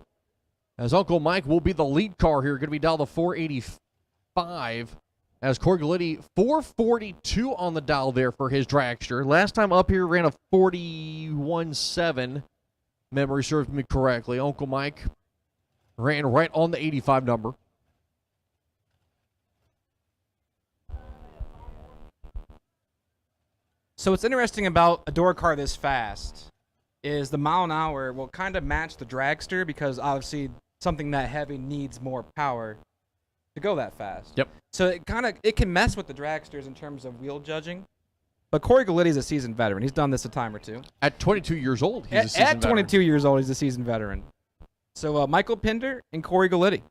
A: As Uncle Mike will be the lead car here, going to be dialed to 485. As Corey Galletti, 442 on the dial there for his dragster. Last time up here ran a 41.7. Memory serves me correctly. Uncle Mike ran right on the 85 number.
B: So what's interesting about a door car this fast is the mile an hour will kind of match the dragster, because obviously something that heavy needs more power to go that fast.
A: Yep.
B: So it can mess with the dragsters in terms of wheel judging. But Corey Galletti's a seasoned veteran. He's done this a time or two.
A: At 22 years old, he's a seasoned
B: At 22 years old, he's a seasoned veteran. So Michael Pinder and Corey Galletti.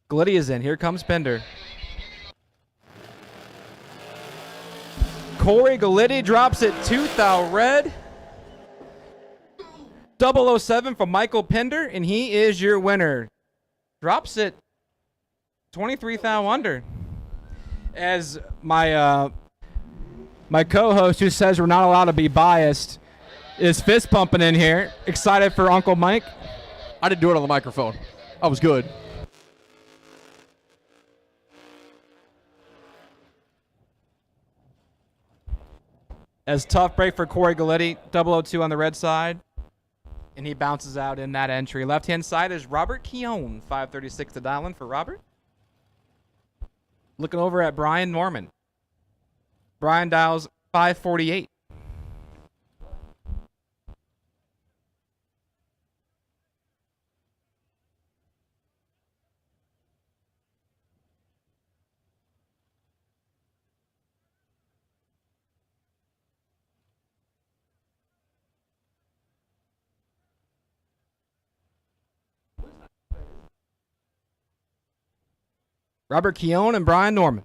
B: Galletti is in. Here comes Pinder. Corey Galletti drops it 2 thou red. 007 from Michael Pinder, and he is your winner. Drops it 23 thou under. As my my co-host, who says we're not allowed to be biased, is fist pumping in here. Excited for Uncle Mike.
A: I didn't do it on the microphone. I was good.
B: As tough break for Corey Galletti, 002 on the red side. And he bounces out in that entry. Left-hand side is Robert Keown, 536 to dial in for Robert. Looking over at Brian Norman. Brian dials 548. Robert Keown and Brian Norman.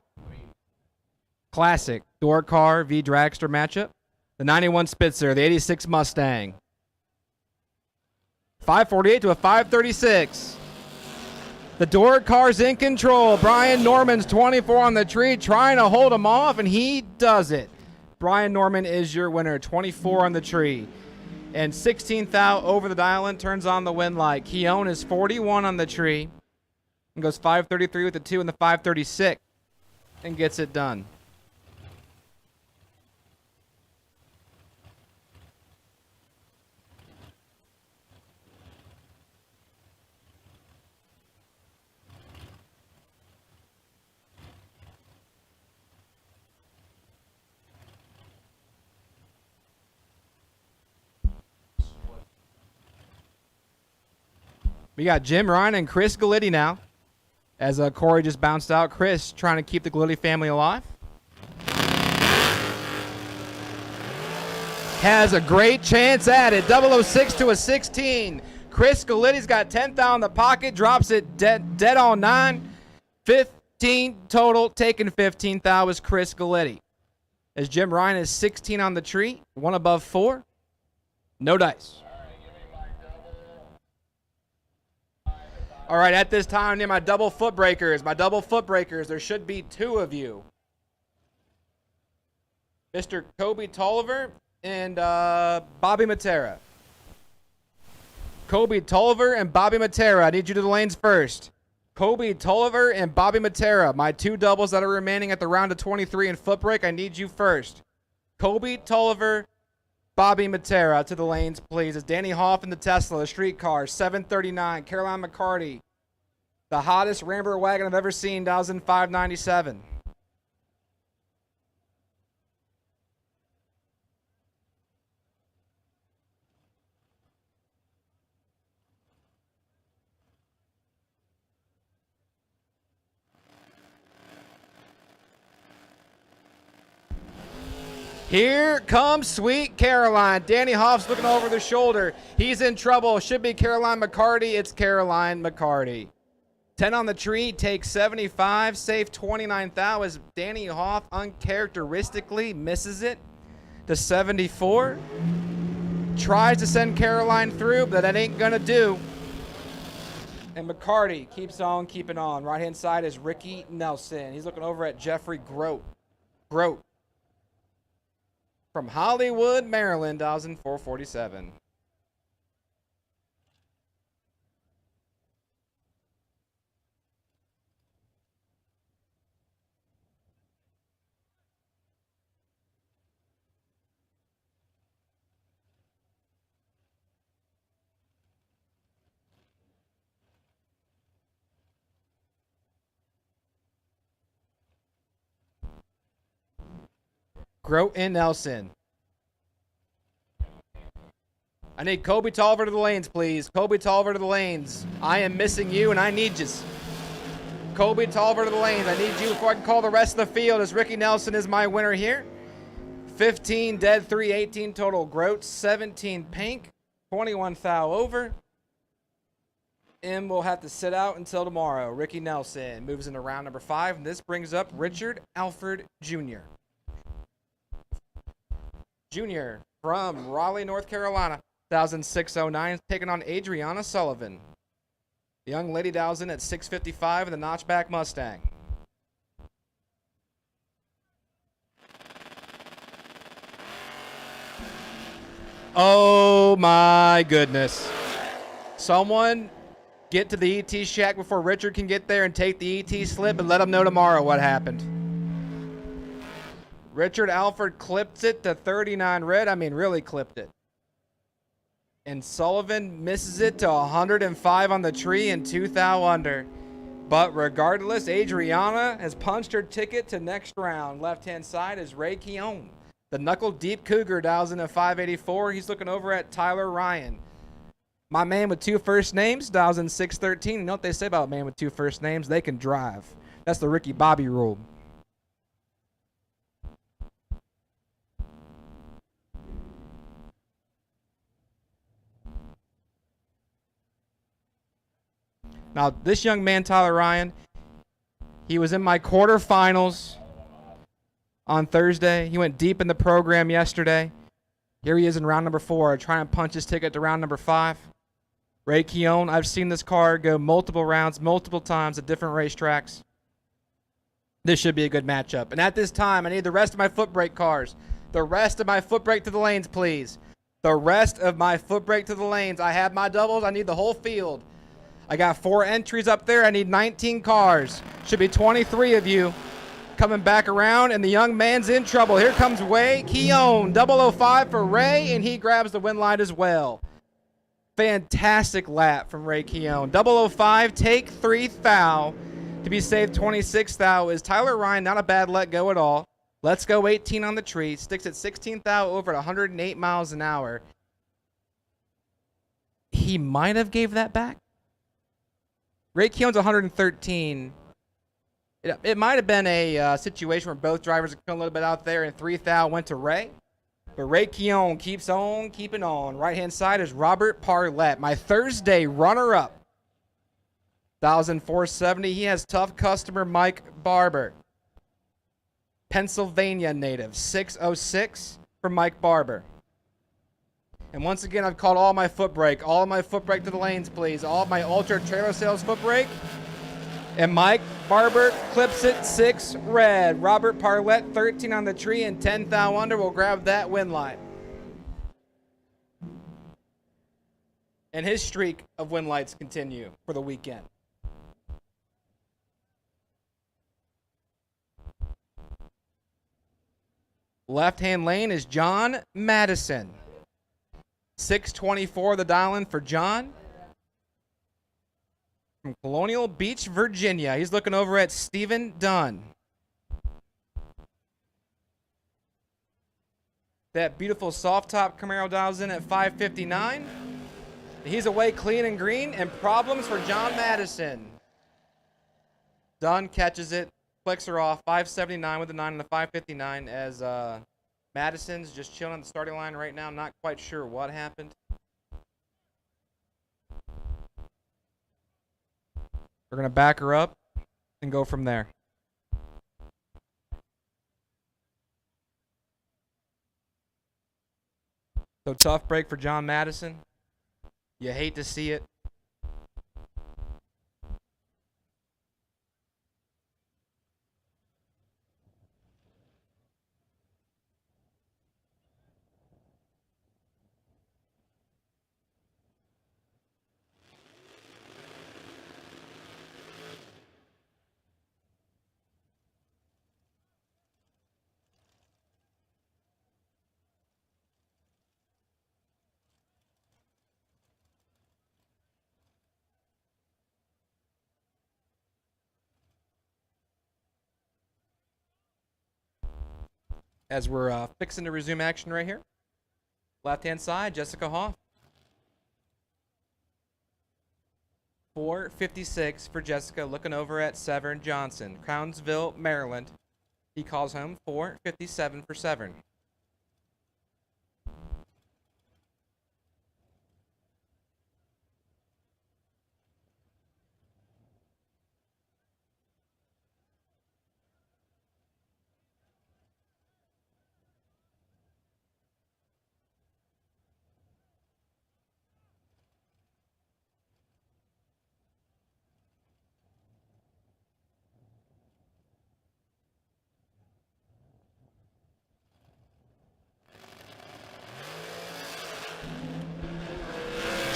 B: Classic door car v dragster matchup. The 91 Spitzer, the 86 Mustang. 548 to a 536. The door car's in control. Brian Norman's 24 on the tree, trying to hold him off, and he does it. Brian Norman is your winner, 24 on the tree. And 16th out over the dial-in, turns on the wind light. Keown is 41 on the tree. And goes 533 with the 2 and the 536 and gets it done. We got Jim Ryan and Chris Galitti now. As Corey just bounced out, Chris trying to keep the Galitti family alive. Has a great chance at it. 006 to a 16. Chris Galitti's got 10th out in the pocket, drops it dead on 9. 15 total, taking 15th out was Chris Galitti. As Jim Ryan is 16 on the tree, 1 above 4. No dice. All right, at this time, near my double foot breakers. There should be 2 of you. Mr. Kobe Tolliver and Bobby Matera. Kobe Tolliver and Bobby Matera. I need you to the lanes first. Kobe Tolliver and Bobby Matera. My 2 doubles that are remaining at the round of 23 in foot brake. I need you first. Kobe Tolliver, Bobby Matera to the lanes, please. It's Danny Hoff in the Tesla, the streetcar, 739. Caroline McCarty, the hottest Rambler wagon I've ever seen, 597. Here comes Sweet Caroline. Danny Hoff's looking over the shoulder. He's in trouble. Should be Caroline McCarty. It's Caroline McCarty. 10 on the tree, takes 75, safe 29th out as Danny Hoff uncharacteristically misses it to 74. Tries to send Caroline through, but that ain't gonna do. And McCarty keeps on keeping on. Right-hand side is Ricky Nelson. He's looking over at Jeffrey Grote. From Hollywood, Maryland, 447. Grote and Nelson. I need Kobe Tolliver to the lanes, please. Kobe Tolliver to the lanes. I am missing you, and I need you. Kobe Tolliver to the lanes. I need you before I can call the rest of the field, as Ricky Nelson is my winner here. 15 dead, 3, 18 total. Grote, 17 pink, 21 thou over. And we'll have to sit out until tomorrow. Ricky Nelson moves into round number 5, and this brings up Richard Alford Jr. Jr. from Raleigh, North Carolina, 609, taking on Adriana Sullivan. The young lady dials in at 655 in the notchback Mustang. Oh my goodness. Someone get to the ET shack before Richard can get there and take the ET slip and let him know tomorrow what happened. Richard Alford clipped it to 39 red. I mean, really clipped it. And Sullivan misses it to 105 on the tree and 2 thou under. But regardless, Adriana has punched her ticket to next round. Left-hand side is Ray Keown. The knuckle-deep cougar dials in at 584. He's looking over at Tyler Ryan. My man with 2 first names dials in 613. You know what they say about a man with 2 first names? They can drive. That's the Ricky Bobby rule. Now, this young man, Tyler Ryan, he was in my quarterfinals on Thursday. He went deep in the program yesterday. Here he is in round number 4, trying to punch his ticket to round number 5. Ray Keown, I've seen this car go multiple rounds, multiple times at different racetracks. This should be a good matchup. And at this time, I need the rest of my foot brake cars. The rest of my foot brake to the lanes, please. The rest of my foot brake to the lanes. I have my doubles. I need the whole field. I got 4 entries up there. I need 19 cars. Should be 23 of you coming back around, and the young man's in trouble. Here comes Ray Keown. 005 for Ray, and he grabs the win line as well. Fantastic lap from Ray Keown. 005, take 3 thou. To be saved 26 thou is Tyler Ryan. Not a bad let go at all. Let's go 18 on the tree. Sticks at 16 thou over at 108 miles an hour. He might have gave that back. Ray Keown's 113. It might have been a situation where both drivers are a little bit out there, and 3,000 went to Ray. But Ray Keown keeps on keeping on. Right-hand side is Robert Parlett, my Thursday runner-up. 1,470. He has tough customer Mike Barber. Pennsylvania native, 606 for Mike Barber. And once again, I've called all my foot brake. All of my foot brake to the lanes, please. All of my Ultra Trailer Sales foot brake. And Mike Barber clips it 6 red. Robert Parlett 13 on the tree and 10,000 under will grab that win line. And his streak of win lights continue for the weekend. Left-hand lane is John Madison. 624 the dial-in for John. From Colonial Beach, Virginia. He's looking over at Stephen Dunn. That beautiful soft top Camaro dials in at 559. He's away clean and green, and problems for John Madison. Dunn catches it, flicks her off, 579 with the 9 and the 559 as Madison's just chilling on the starting line right now. Not quite sure what happened. We're going to back her up and go from there. So tough break for John Madison. You hate to see it. As we're fixing to resume action right here. Left-hand side, Jessica Hoff. 456 for Jessica, looking over at Severn Johnson. Crownsville, Maryland. He calls home 457 for Severn.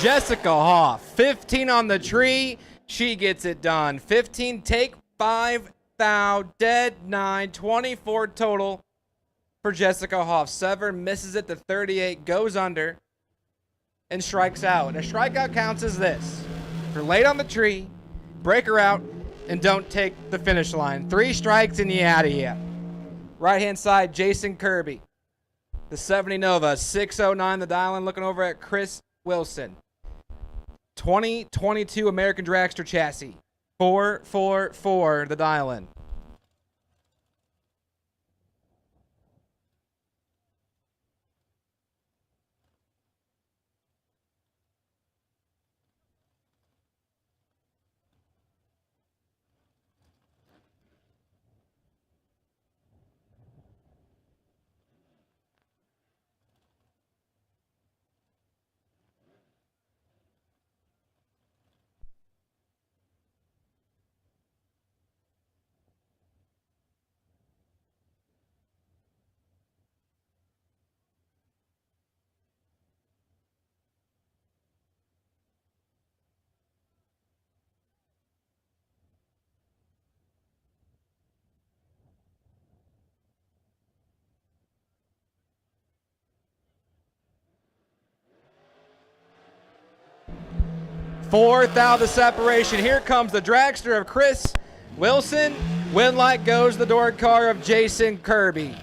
B: Jessica Hoff, 15 on the tree. She gets it done. 15, take 5, thou, dead 9, 24 total for Jessica Hoff. Severn misses it to 38, goes under, and strikes out. And a strikeout counts as this. If you're late on the tree, break her out, and don't take the finish line. 3 strikes and you out of here. Right-hand side, Jason Kirby. The 70 Nova, 609 the dial-in, looking over at Chris Wilson. 2022 American Dragster chassis. 444 the dial-in. Fourth out of the separation. Here comes the dragster of Chris Wilson. Win light goes the door car of Jason Kirby.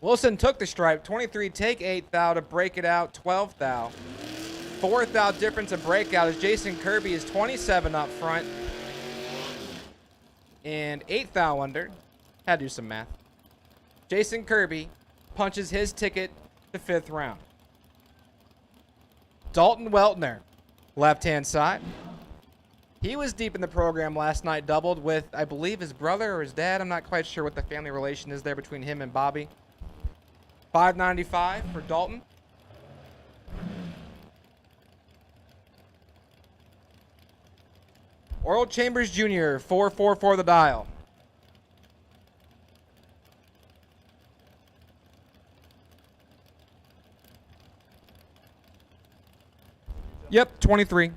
B: Wilson took the stripe. 23 take 8 thou to break it out. 12 thou. 4th out difference in breakout as Jason Kirby is 27 up front. And 8th out under. Had to do some math. Jason Kirby punches his ticket to 5th round. Dalton Weltner, left-hand side. He was deep in the program last night, doubled with, I believe, his brother or his dad. I'm not quite sure what the family relation is there between him and Bobby. 595 for Dalton. Oral Chambers Jr., 444 the dial. Yep, 23.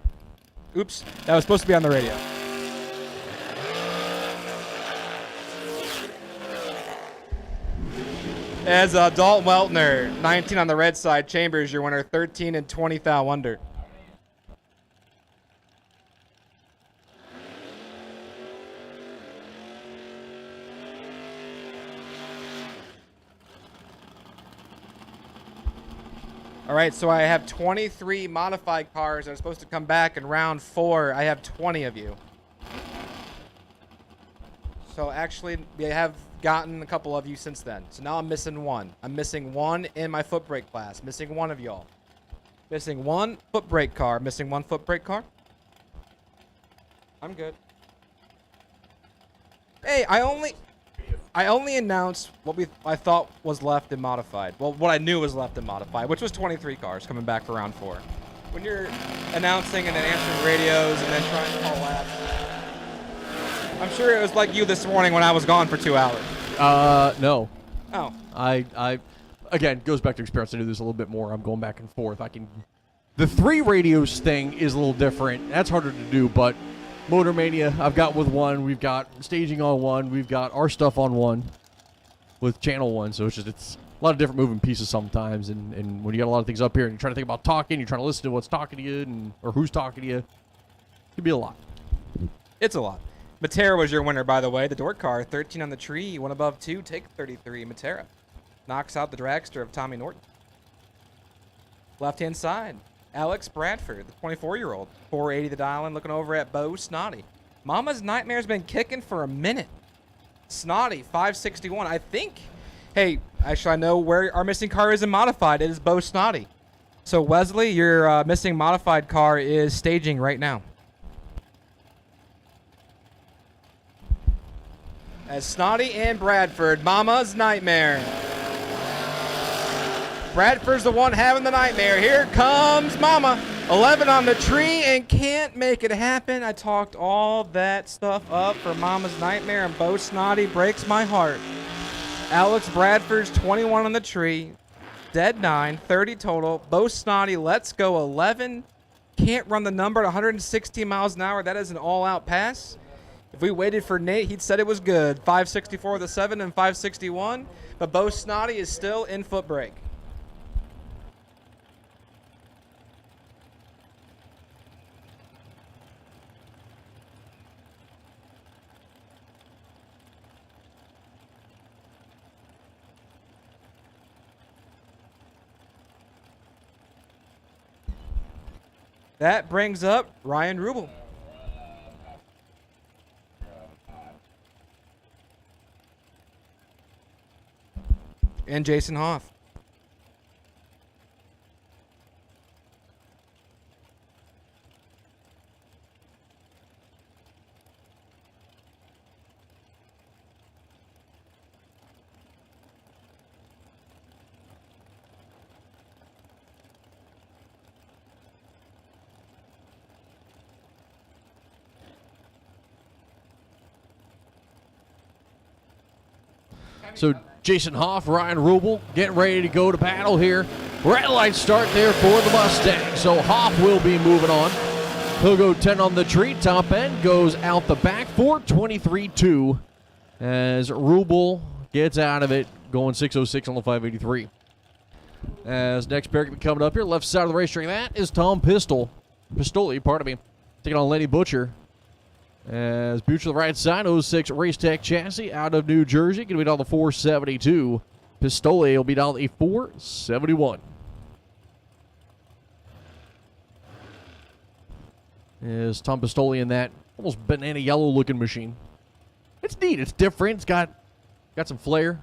B: Oops, that was supposed to be on the radio. As Dalton Weltner, 19 on the red side. Chambers, your winner, 13 and 20 thou under. All right, so I have 23 modified cars that are supposed to come back in round 4. I have 20 of you. So actually, we have gotten a couple of you since then. So now I'm missing one. I'm missing one in my foot brake class. Missing one of y'all. Missing one foot brake car. Missing one foot brake car. I'm good. Hey, I only announced what I thought was left in modified. Well, what I knew was left in modified, which was 23 cars coming back for round 4. When you're announcing and then answering radios and then trying to call laps, I'm sure it was like you this morning when I was gone for 2 hours.
A: No.
B: Oh.
A: I again, goes back to experience. I do this a little bit more. I'm going back and forth. The 3 radios thing is a little different. That's harder to do, but Motor Mania, I've got with one. We've got staging on one. We've got our stuff on one with channel 1. So it's a lot of different moving pieces sometimes. And when you got a lot of things up here and you're trying to think about talking, you're trying to listen to what's talking to you or who's talking to you, it could be a lot.
B: It's a lot. Matera was your winner, by the way. The Dork car, 13 on the tree. One above 2, take 33. Matera knocks out the dragster of Tommy Norton. Left-hand side. Alex Bradford, the 24-year-old, 480 the dial in, looking over at Bo Snotty. Mama's Nightmare's been kicking for a minute. Snotty, 561. I think, hey, actually I know where our missing car is in modified. It is Bo Snotty. So Wesley, your missing modified car is staging right now. As Snotty and Bradford, Mama's Nightmare. Bradford's the one having the nightmare. Here comes Mama. 11 on the tree and can't make it happen. I talked all that stuff up for Mama's Nightmare, and Bo Snotty breaks my heart. Alex Bradford's 21 on the tree. Dead 9, 30 total. Bo Snotty, let's go 11. Can't run the number at 116 miles an hour. That is an all-out pass. If we waited for Nate, he'd said it was good. 564 with a 7 and 561. But Bo Snotty is still in foot brake. That brings up Ryan Rubel. And Jason Hoff.
A: So Jason Hoff, Ryan Rubel getting ready to go to battle here. Red light start there for the Mustang. So Hoff will be moving on. He'll go 10 on the tree. Top end goes out the back for 23-2 as Rubel gets out of it, going 606 on the 583. As next pair coming up here, left side of the racetrack, that is Tom Pistoli, taking on Lenny Butcher. As Butcher the right side, 06 Race Tech chassis out of New Jersey. Going to be down to 472. Pistoli will be down to 471. is Tom Pistoli in that almost banana yellow looking machine. It's neat. It's different. It's got some flair.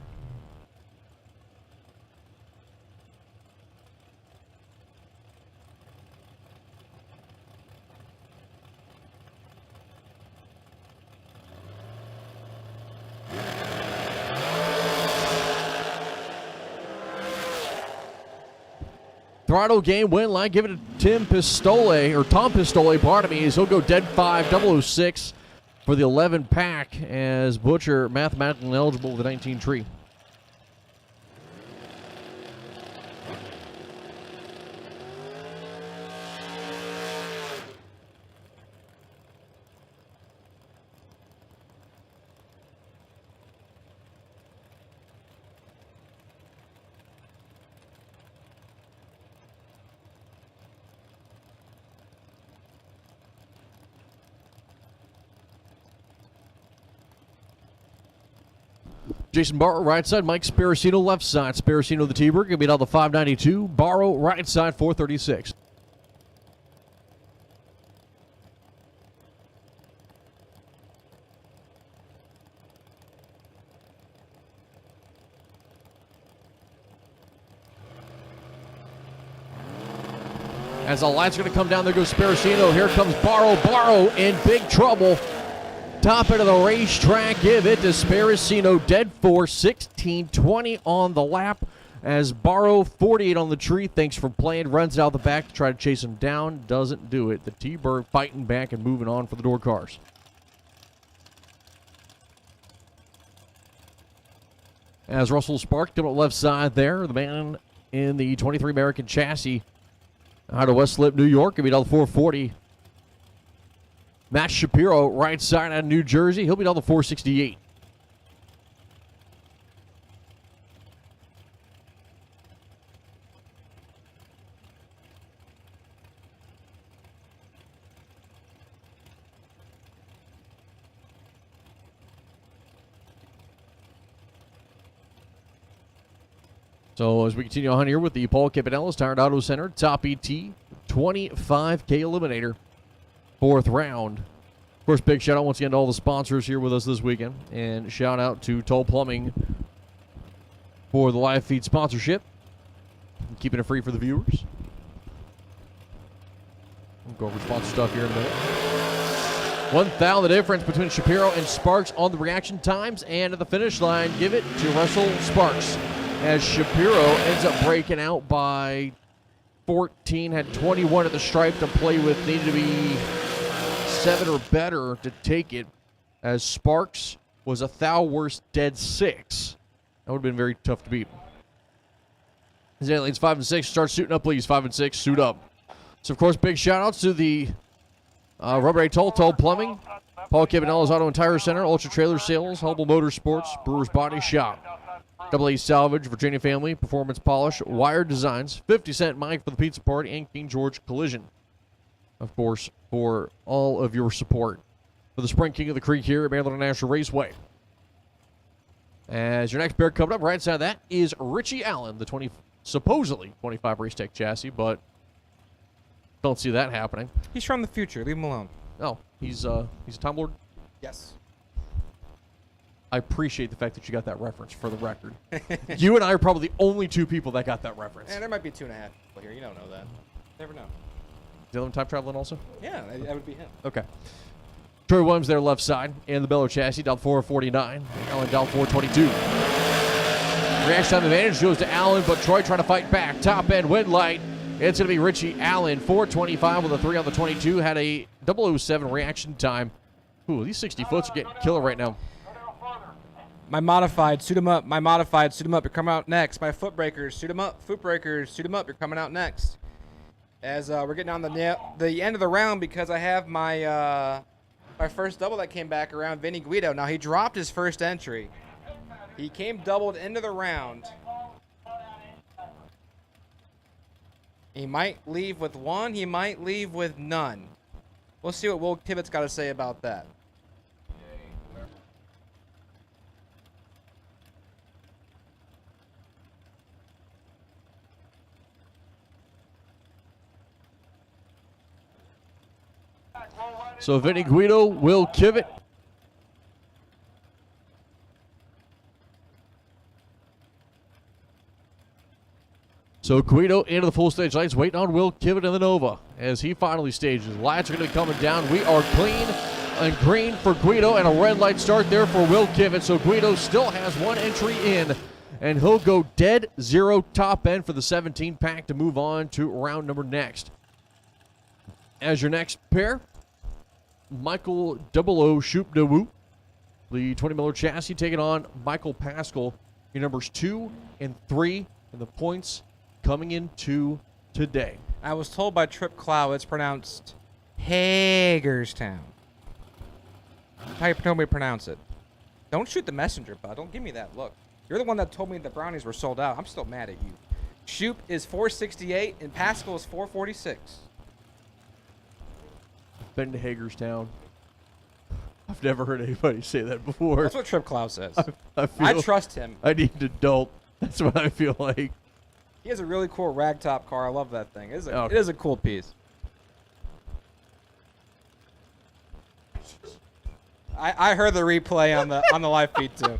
A: Throttle game win line. Give it to Tom Pistoli, pardon me, as he'll go dead 5, 006 for the 11 pack as Butcher mathematically eligible with the 19 tree. Jason Barrow, right side. Mike Sparacino, left side. Sparacino, the T-Bird, going to be down the 592. Barrow, right side, 436. As the lights are going to come down, there goes Sparacino. Here comes Barrow. Barrow in big trouble. Top end of the racetrack, give it to Sparacino, dead 4, 16:20 on the lap as Barrow, 48 on the tree. Thanks for playing. Runs out the back to try to chase him down. Doesn't do it. The T-Bird fighting back and moving on for the door cars. As Russell Spark coming up left side there, the man in the 23 American chassis out of West Lip, New York, going to be down the 440. Matt Shapiro, right side out of New Jersey. He'll be down the 468. So as we continue on here with the Paul Campanellis Tire Auto Center Top ET 25K Eliminator. 4th round. Of course, big shout out once again to all the sponsors here with us this weekend. And shout out to Toll Plumbing for the live feed sponsorship. Keeping it free for the viewers. We'll go over sponsor stuff here in a minute. 1,000 the difference between Shapiro and Sparks on the reaction times. And at the finish line, give it to Russell Sparks. As Shapiro ends up breaking out by 14, had 21 at the stripe to play with. Needed to be 7 or better to take it, as Sparks was a thou worse dead 6. That would have been very tough to beat. As lanes 5 and 6 start suiting up, please. 5 and 6 suit up. So of course, big shout outs to the Rubber Toll Plumbing, Paul Campanellis Auto and Tire Center, Ultra Trailer Sales, Hubble Motorsports, Brewers Body Shop, AA Salvage, Virginia Family, Performance Polish, Wired Designs, 50 Cent Mike for the Pizza Party, and King George Collision. Of course, for all of your support for the Spring King of the Creek here at Maryland International Raceway. As your next pair coming up, right side of that is Richie Allen, the supposedly 25 Race Tech chassis, but don't see that happening.
B: He's from the future. Leave him alone.
A: Oh, he's a Time Lord?
B: Yes.
A: I appreciate the fact that you got that reference for the record. You and I are probably the only 2 people that got that reference.
B: And there might be 2.5 people here. You don't know that. Never know.
A: The other time traveling also?
B: Yeah, that would be him.
A: Okay. Troy Williams there left side, and the Bellow chassis down 449. Allen down 422. Reaction time advantage goes to Allen, but Troy trying to fight back. Top end wind light. It's going to be Richie Allen, 425 with a 3 on the 22. Had a 007 reaction time. Ooh, these 60 foots are getting killer right now.
B: My modified, suit 'em up. My modified, suit 'em up. You're coming out next. My foot breakers, suit 'em up. Foot breakers, suit 'em up. You're coming out next. As we're getting on the end of the round, because I have my my first double that came back around, Vinny Guido. Now, he dropped his first entry. He came doubled into the round. He might leave with 1. He might leave with none. We'll see what Will Tibbetts got to say about that.
A: So Vinny Guido, Will Kivett. So Guido into the full stage lights, waiting on Will Kivett in the Nova as he finally stages. Lights are going to be coming down. We are clean and green for Guido, and a red light start there for Will Kivett. So Guido still has one entry in, and he'll go dead zero top end for the 17 pack to move on to round number next. As your next pair, Michael 00 Shoop de Woo, the 20 Miller chassis, taking on Michael Pascal. Your numbers 2 and 3 in the points coming into today.
B: I was told by Trip Clow it's pronounced Hagerstown. How you told me to pronounce it. Don't shoot the messenger, bud. Don't give me that look. You're the one that told me the brownies were sold out. I'm still mad at you. Shoop is 468 and Pascal is 446.
A: Been to Hagerstown. I've never heard anybody say that before.
B: That's what Trip Clow says.
A: I
B: trust him.
A: I need an adult. That's what I feel like.
B: He has a really cool ragtop car. I love that thing. It is a cool piece. I heard the replay on the live feed too.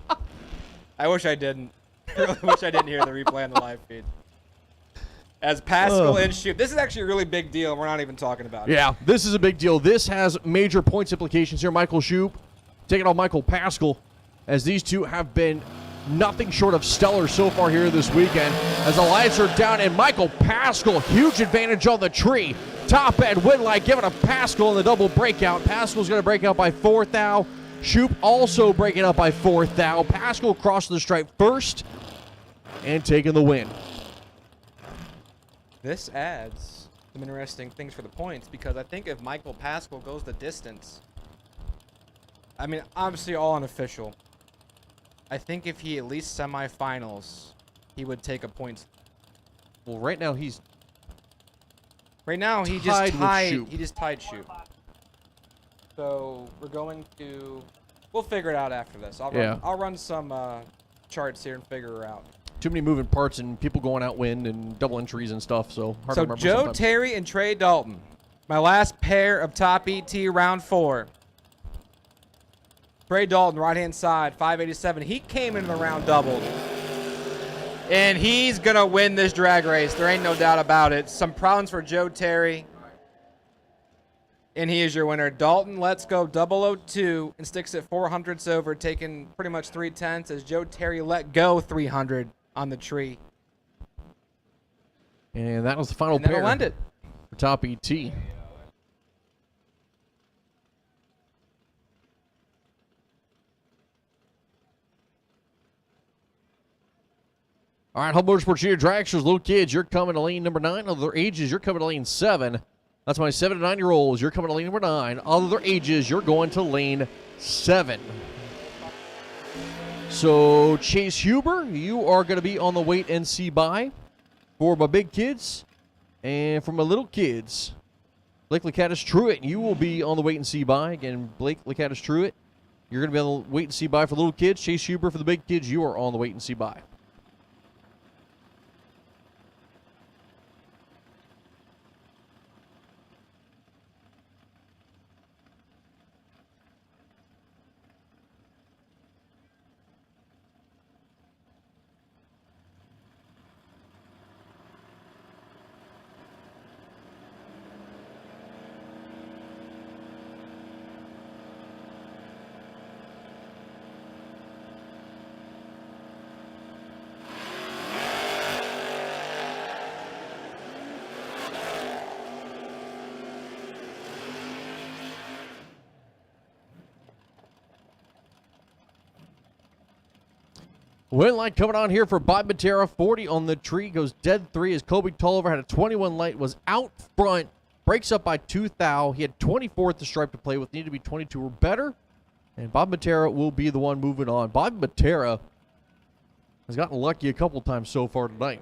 B: I wish I didn't. I really wish I didn't hear the replay on the live feed. As Pascal and Shoop. This is actually a really big deal. We're not even talking about it.
A: Yeah, this is a big deal. This has major points implications here. Michael Shoop taking on Michael Pascal, as these two have been nothing short of stellar so far here this weekend. As the lights are down, and Michael Pascal, huge advantage on the tree. Top end win light, giving a Pascal in the double breakout. Pascal's going to break out by 4th thou. Shoop also breaking up by 4th thou. Pascal crossing the stripe first and taking the win.
B: This adds some interesting things for the points, because I think if Michael Pascal goes the distance, I mean, obviously all unofficial, I think if he at least semifinals, he would take a point.
A: Well, right now he
B: just tied. He just tied Shoop. So we'll figure it out after this. I'll run some charts here and figure her out.
A: Too many moving parts and people going out wind and double entries and stuff, so hard to remember
B: Joe
A: sometimes.
B: Terry and Trey Dalton, my last pair of top ET round 4. Trey Dalton, right-hand side, 587. He came into the round doubled. And he's going to win this drag race. There ain't no doubt about it. Some problems for Joe Terry. And he is your winner. Dalton lets go 002 and sticks at 400s over, taking pretty much 3/10 as Joe Terry let go 300 on the tree.
A: And that was the final
B: And then
A: pair
B: we'll end it.
A: for top ET. All right, Hub Motorsports Jr Dragsters, little kids, you're coming to lane number 9. Other ages, you're coming to lane 7. That's my 7 to 9-year-olds. You're coming to lane number 9. Other ages, you're going to lane 7. So, Chase Huber, you are going to be on the wait and see by for my big kids. And for my little kids, Blake Lacatus Truitt, you will be on the wait and see by. Again, Blake Lacatus Truitt, you're going to be on the wait and see by for little kids. Chase Huber for the big kids, you are on the wait and see by. Win light coming on here for Bob Matera. 40 on the tree. Goes dead 3 as Kobe Tolliver had a 21 light. Was out front. Breaks up by 2 thou. He had 24 at the stripe to play with. Needed to be 22 or better. And Bob Matera will be the one moving on. Bob Matera has gotten lucky a couple times so far tonight.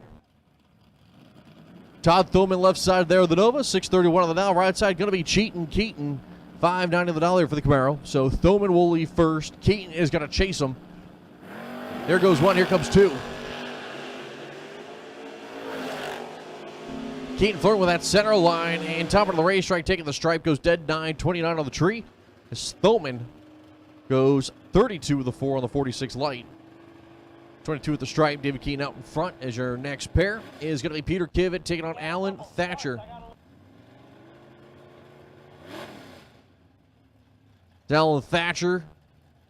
A: Todd Thoman left side there of the Nova. 631 on the now. Right side going to be Cheaton Keaton. $5.90 the dollar for the Camaro. So Thoman will leave first. Keaton is going to chase him. There goes 1, here comes 2. Keaton flirting with that center line, and top of the racetrack, taking the stripe, goes dead 9, 29 on the tree. Thoman goes 32 with the 4 on the 46 light. 22 at the stripe. David Keaton out in front as your next pair is going to be Peter Kivitt taking on Alan Thatcher. Alan Thatcher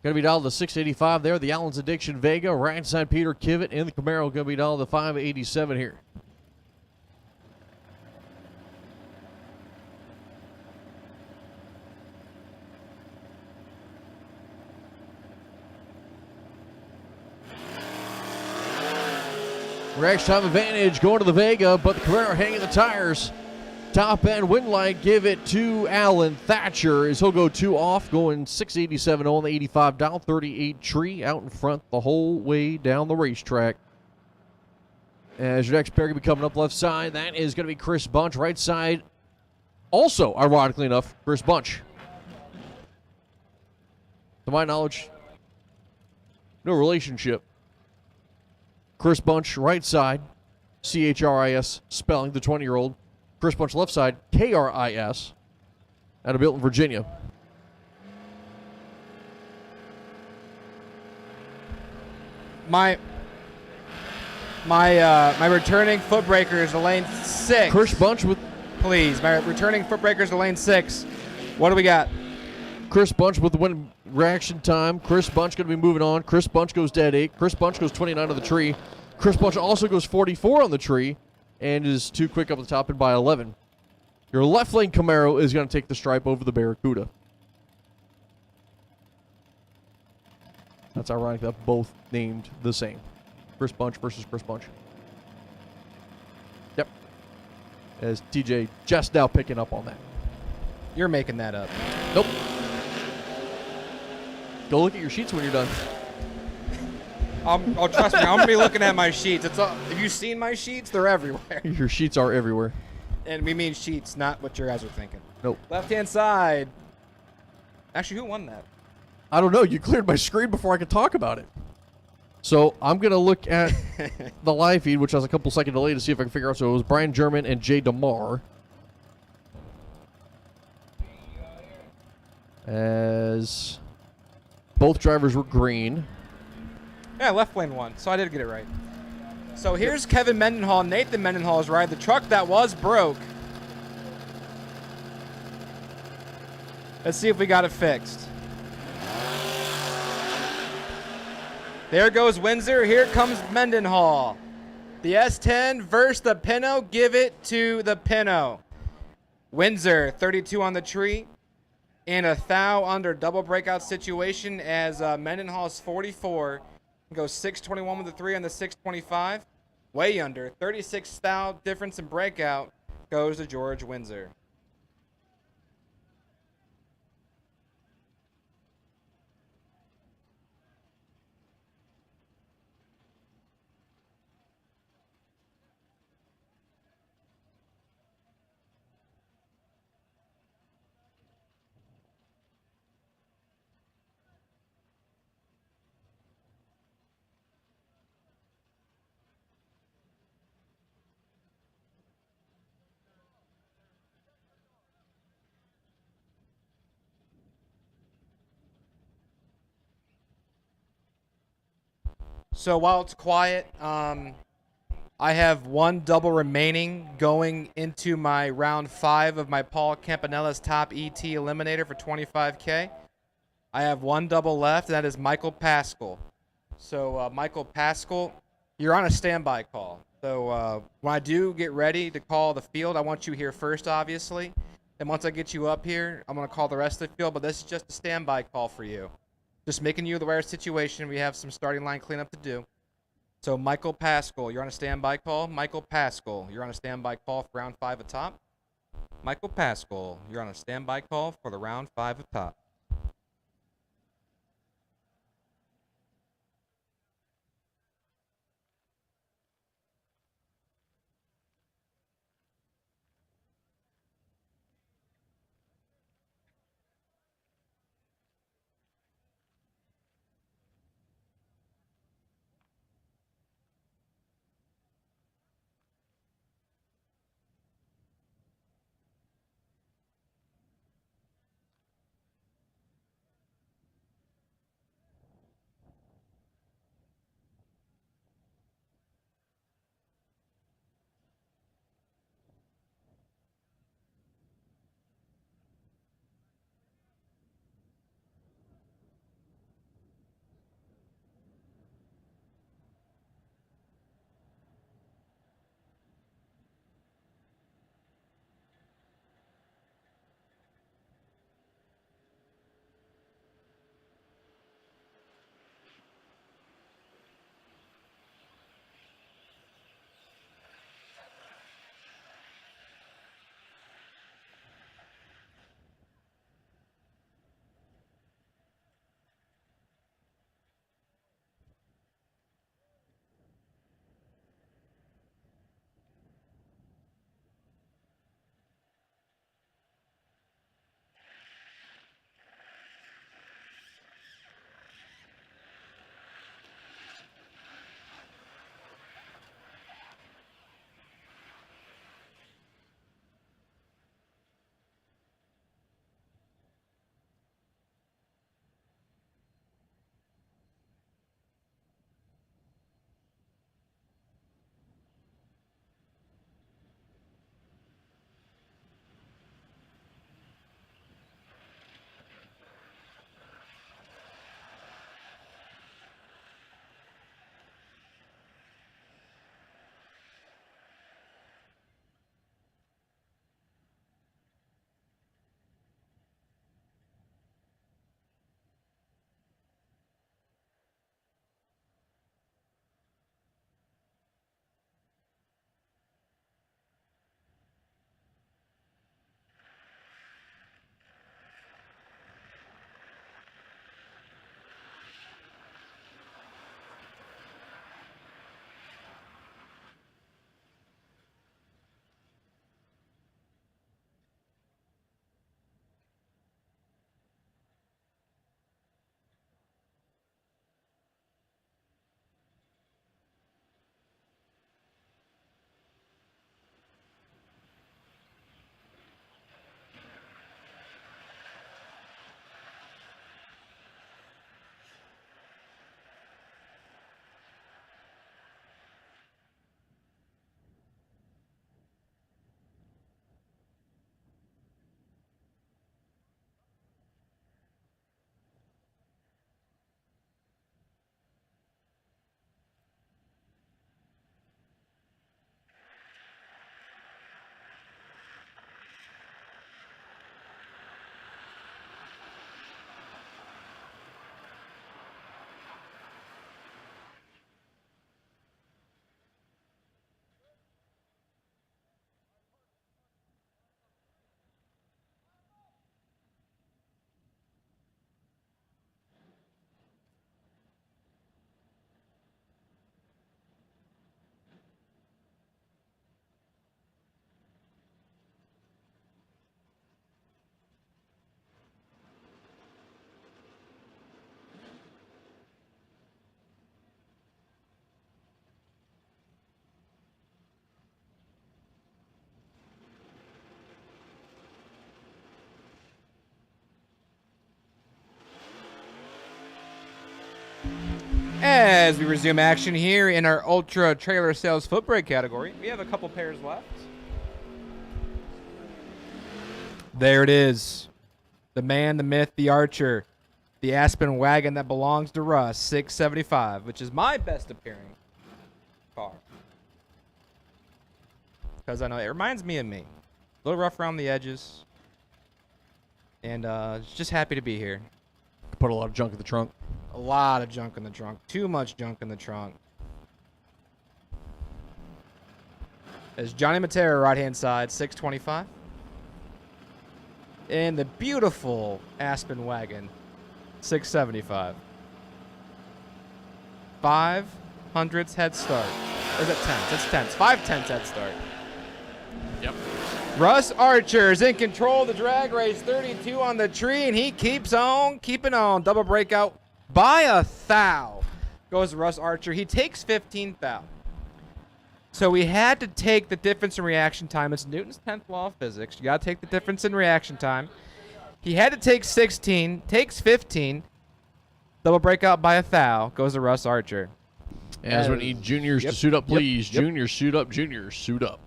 A: going to be dialed to 685 there. The Allen's Addiction Vega. Right side Peter Kivitt, and the Camaro going to be dialed to 587 here. Race time advantage going to the Vega, but the Camaro hanging the tires. Top end wind light, give it to Alan Thatcher as he'll go 2 off, going 687 on the 85 dial, 38 tree out in front the whole way down the racetrack. As your next pair going to be coming up left side, that is going to be Chris Bunch. Right side, also, ironically enough, Chris Bunch. To my knowledge, no relationship. Chris Bunch, right side, C-H-R-I-S spelling, the 20-year-old. Chris Bunch, left side, K-R-I-S, out of Milton, Virginia.
B: My returning footbreaker is the lane 6.
A: Chris Bunch with...
B: Please, my returning footbreaker is the lane 6. What do we got?
A: Chris Bunch with the win reaction time. Chris Bunch going to be moving on. Chris Bunch goes dead 8. Chris Bunch goes 29 on the tree. Chris Bunch also goes 44 on the tree and is too quick up the top and by 11. Your left lane Camaro is going to take the stripe over the Barracuda. That's ironic that both named the same. Chris Bunch versus Chris Bunch. Yep. As TJ just now picking up on that.
B: You're making that up.
A: Nope. Go look at your sheets when you're done.
B: Oh, trust me, I'm gonna be looking at my sheets. Have you seen my sheets? They're everywhere.
A: Your sheets are everywhere.
B: And we mean sheets, not what your guys are thinking.
A: Nope.
B: Left-hand side. Actually, who won that?
A: I don't know. You cleared my screen before I could talk about it. So I'm going to look at the live feed, which has a couple second delay to see if I can figure out. So it was Brian German and Jay DeMar. As both drivers were green.
B: Yeah, left lane won, so I did get it right. So here's Kevin Mendenhall. Nathan Mendenhall is riding the truck that was broke. Let's see if we got it fixed. There goes Windsor. Here comes Mendenhall. The S10 versus the Pinto. Give it to the Pinto. Windsor, 32 on the tree. And a thou under double breakout situation as Mendenhall's 44. Goes 621 with the 3 on the 625. Way under. 36 thou difference in breakout goes to George Windsor. So while it's quiet, I have one double remaining going into my round 5 of my Paul Campanella's Top ET Eliminator for 25K. I have one double left, and that is Michael Pascal. So Michael Pascal, you're on a standby call. So when I do get ready to call the field, I want you here first, obviously. And once I get you up here, I'm going to call the rest of the field, but this is just a standby call for you. Just making you aware of the situation. We have some starting line cleanup to do. So Michael Pascal, you're on a standby call. Michael Pascal, you're on a standby call for round 5 atop. Michael Pascal, you're on a standby call for the round 5 atop. As we resume action here in our Ultra Trailer Sales foot brake category, we have a couple pairs left. There it is. The man, the myth, the archer. The Aspen wagon that belongs to Russ, 675, which is my best appearing car. Because I know it reminds me of me. A little rough around the edges. And just happy to be here.
A: Put a lot of junk in the trunk.
B: A lot of junk in the trunk. Too much junk in the trunk. As Johnny Matera, right-hand side, 625. And the beautiful Aspen wagon, 675. 500ths head start. Or is it tenths? It's tenths. 5/10 head start.
A: Yep.
B: Russ Archer is in control of the drag race. 32 on the tree, and he keeps on keeping on. Double breakout by a thou. Goes Russ Archer. He takes 15 thou. So we had to take the difference in reaction time. It's Newton's 10th law of physics. You got to take the difference in reaction time. He had to take 16, takes 15. Double breakout by a thou. Goes to Russ Archer.
A: As we need juniors to suit up, please. Juniors, suit up. Juniors, suit up.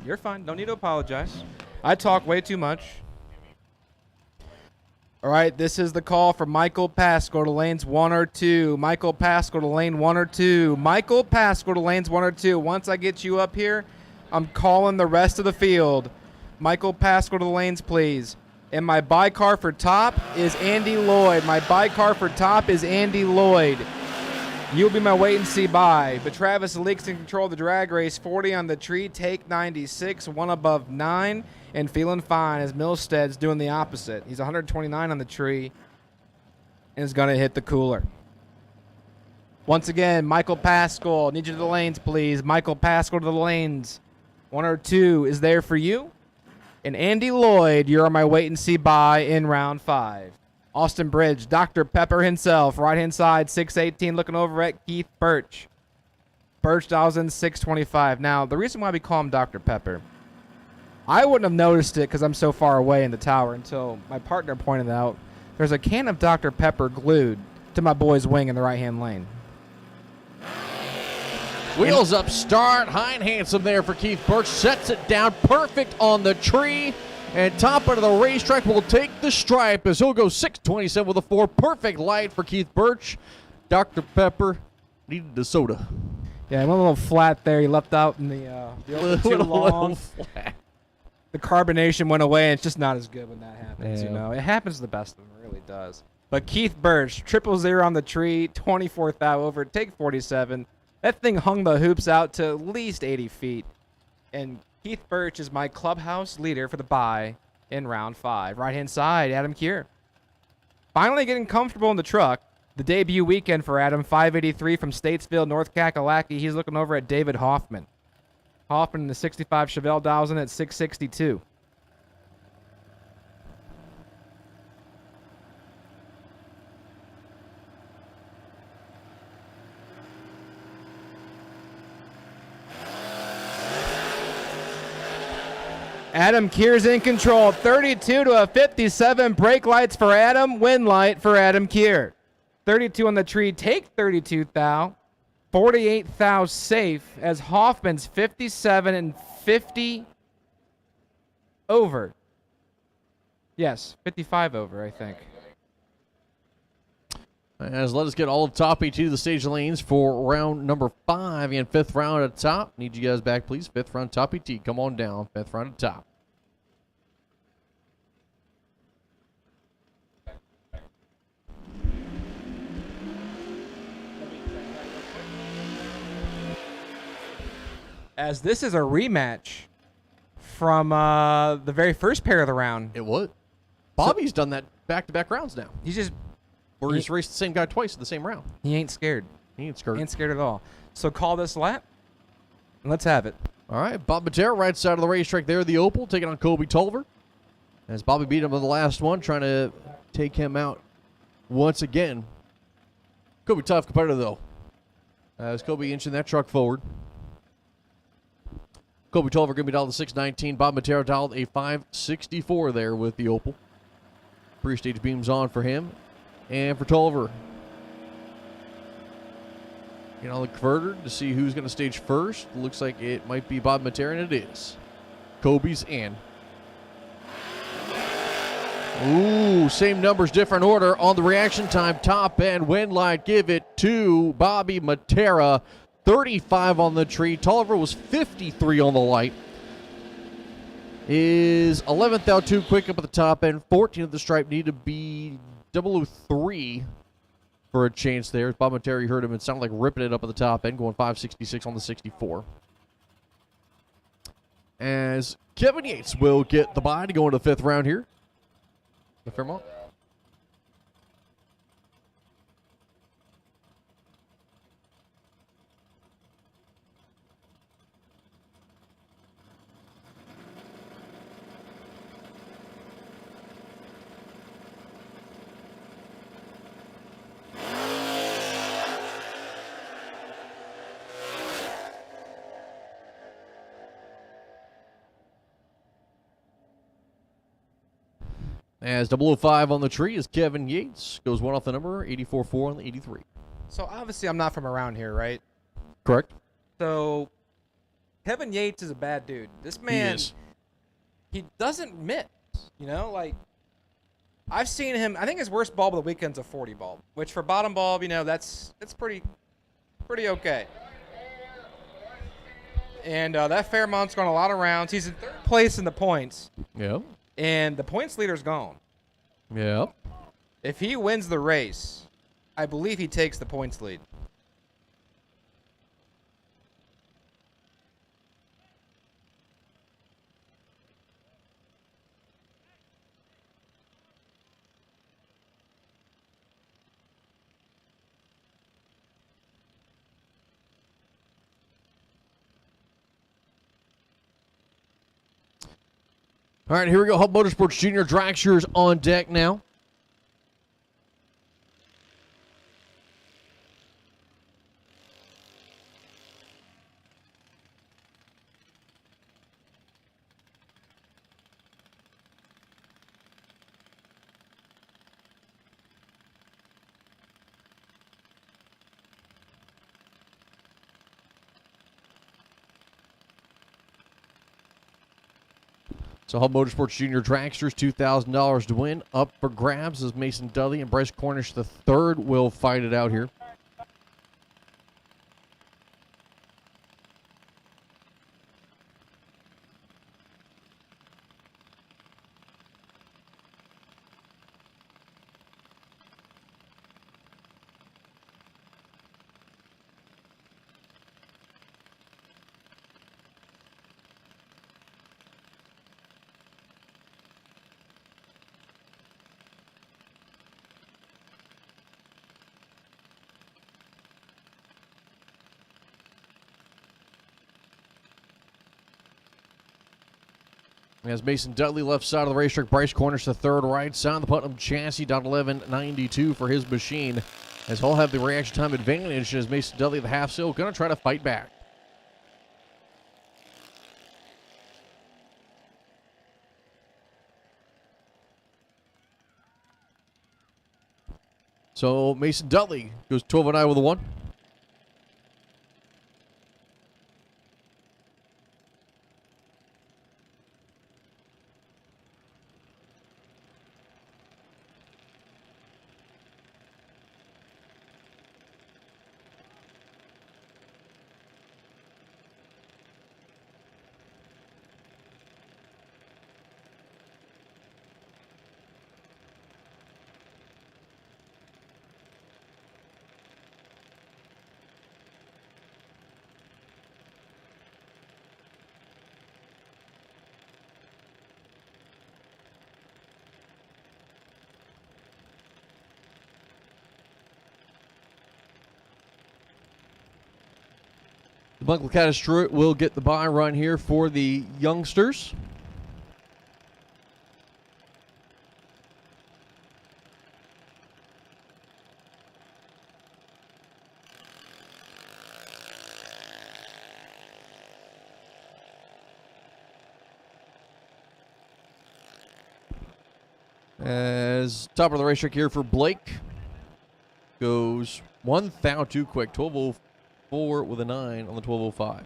B: You're fine. Don't need to apologize. I talk way too much. All right, this is the call for Michael Pascal to lanes 1 or 2. Michael Pascal to lane 1 or 2. Michael Pascal to lanes 1 or 2. Once I get you up here, I'm calling the rest of the field. Michael Pascal to the lanes, please. And my by-car for top is Andy Lloyd. My by-car for top is Andy Lloyd. You'll be my wait-and-see by. But Travis Leaks in control of the drag race. 40 on the tree, take 96, 1 above 9. And feeling fine as Milstead's doing the opposite. He's 129 on the tree and is going to hit the cooler. Once again, Michael Pascal, need you to the lanes, please. Michael Pascal to the lanes. 1 or 2 is there for you. And Andy Lloyd, you're on my wait-and-see by in round 5. Austin Bridge, Dr. Pepper himself, right-hand side, 618, looking over at Keith Birch. Birch dials in 625. Now, the reason why we call him Dr. Pepper, I wouldn't have noticed it because I'm so far away in the tower until my partner pointed out there's a can of Dr. Pepper glued to my boy's wing in the right-hand lane.
A: Wheels up, start. High and handsome there for Keith Birch. Sets it down perfect on the tree. And top end of the racetrack will take the stripe as he'll go 627 with a 4. Perfect light for Keith Birch. Dr. Pepper needed the soda.
B: Yeah, he went a little flat there. He left out in the open too long.
A: Flat.
B: The carbonation went away, and it's just not as good when that happens,
A: Yeah.
B: you know. It happens to the best of them, it really does. But Keith Birch, 000 on the tree, 24 thou over, take 47. That thing hung the hoops out to at least 80 feet. And Keith Birch is my clubhouse leader for the bye in round 5. Right-hand side, Adam Keir. Finally getting comfortable in the truck. The debut weekend for Adam, 583 from Statesville, North Kakalaki. He's looking over at David Hoffman. Hoffman in the 65 Chevelle dials in at 662. Adam Keir's in control. 32 to a 57. Brake lights for Adam. Wind light for Adam Keir. 32 on the tree. Take 32 thou. 48 thou safe as Hoffman's 57 and 50 over. Yes, 55 over, I think.
A: As let us get all of top 8 to the stage lanes for round number 5 and 5th round at top. Need you guys back, please. 5th round top ET. Come on down. 5th round at top.
B: As this is a rematch from the very first pair of the round.
A: It would. Bobby's done that back-to-back rounds now.
B: He's just,
A: Where he's raced the same guy twice in the same round.
B: he ain't scared.
A: He ain't scared.
B: He ain't scared at all. So call this lap, and let's have it.
A: All right, Bob Matera, right side of the racetrack there, the Opal, taking on Kobe Tolver. As Bobby beat him in the last one, trying to take him out once again. Kobe tough competitor, though. As Kobe inching that truck forward. Kobe Tolver going to be dialed to 619. Bob Matera dialed a 564 there with the Opal. Pre-stage beams on for him and for Tolver. Get on the converter to see who's going to stage first. Looks like it might be Bob Matera, and it is. Kobe's in. Ooh, same numbers, different order on the reaction time. Top end, wind light, give it to Bobby Matera. 35 on the tree. Tolliver was 53 on the light. Is 11th out too quick up at the top end. 14 at the stripe. Need to be 003 for a chance there. Bob Matera, you heard him. It sounded like ripping it up at the top end, going 566 on the 64. As Kevin Yates will get the bye to go into the 5th round here. The Fairmont. As 005 on the tree is Kevin Yates. Goes one off the number, 84-4 on the 83.
B: So obviously I'm not from around here, right?
A: Correct.
B: So Kevin Yates is a bad dude. This man, he doesn't miss. You know, like I've seen him. I think his worst bulb of the weekend's a 40 bulb, which for bottom bulb, you know, that's pretty okay. And that Fairmont's gone a lot of rounds. He's in 3rd place in the points.
A: Yep.
B: And the points leader's gone.
A: Yep.
B: If he wins the race, I believe he takes the points lead.
A: All right, here we go. Hub Motorsports Jr Dragsters on deck now. So Hub Motorsports Jr Dragsters, $2,000 to win. Up for grabs as Mason Dudley and Bryce Cornish III will fight it out here. As Mason Dudley left side of the racetrack, Bryce Cornish the third right side. The Putnam chassis down 11.92 for his machine. As he'll have the reaction time advantage as Mason Dudley the half sail going to try to fight back. So Mason Dudley goes 12-9 with a 1. The Buckle Catastrophe will get the bye run here for the youngsters. As top of the racetrack here for Blake goes 1,000 too quick. 4 with a 9 on the 1205.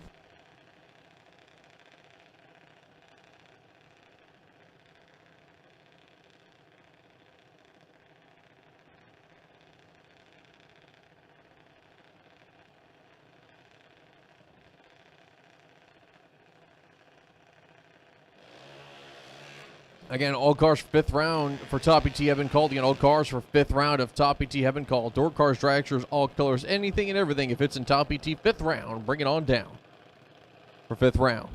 A: Again, all cars for 5th round for Top ET have been called. Again, all cars for 5th round of Top ET have been called. Door cars, dragsters, all colors, anything and everything. If it's in Top ET 5th round, bring it on down for 5th round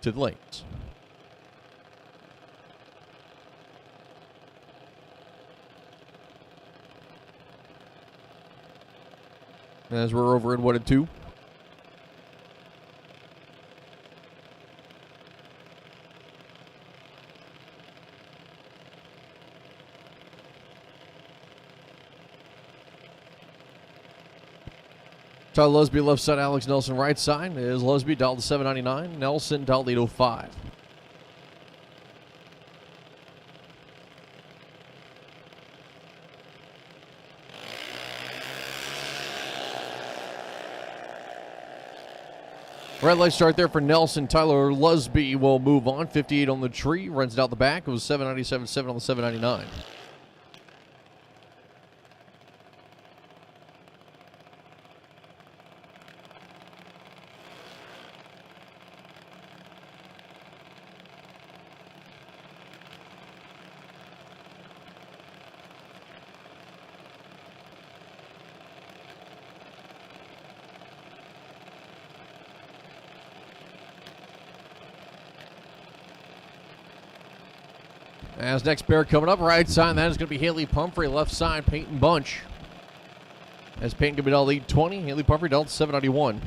A: to the lanes. As we're over in 1 and 2. Tyler Lusby left side, Alex Nelson right side. Is Lusby dialed to 799, Nelson dialed to 805. Red light start there for Nelson. Tyler Lusby will move on. 58 on the tree, runs out the back. It was 797.7 on the 799. As next pair coming up, right side, that is going to be Haley Pumphrey, left side, Peyton Bunch. As Peyton going to be dealt 820, Haley Pumphrey dealt 791.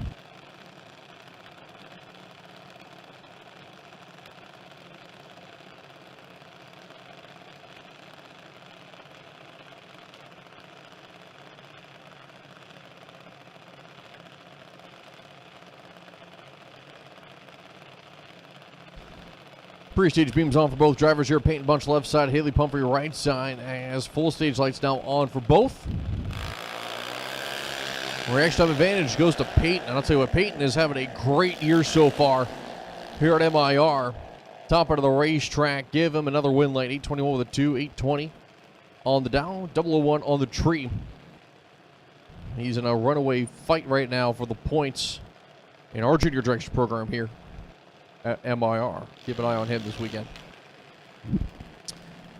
A: Pre-stage beams on for both drivers here. Peyton Bunch left side, Haley Pumphrey right side, as full stage lights now on for both. Reaction time advantage goes to Peyton. And I'll tell you what, Peyton is having a great year so far here at MIR. Top out of the racetrack. Give him another win light. 821 with a 2, 820 on the down, 001 on the tree. He's in a runaway fight right now for the points in our Junior Dragsters program here at MIR. Keep an eye on him this weekend.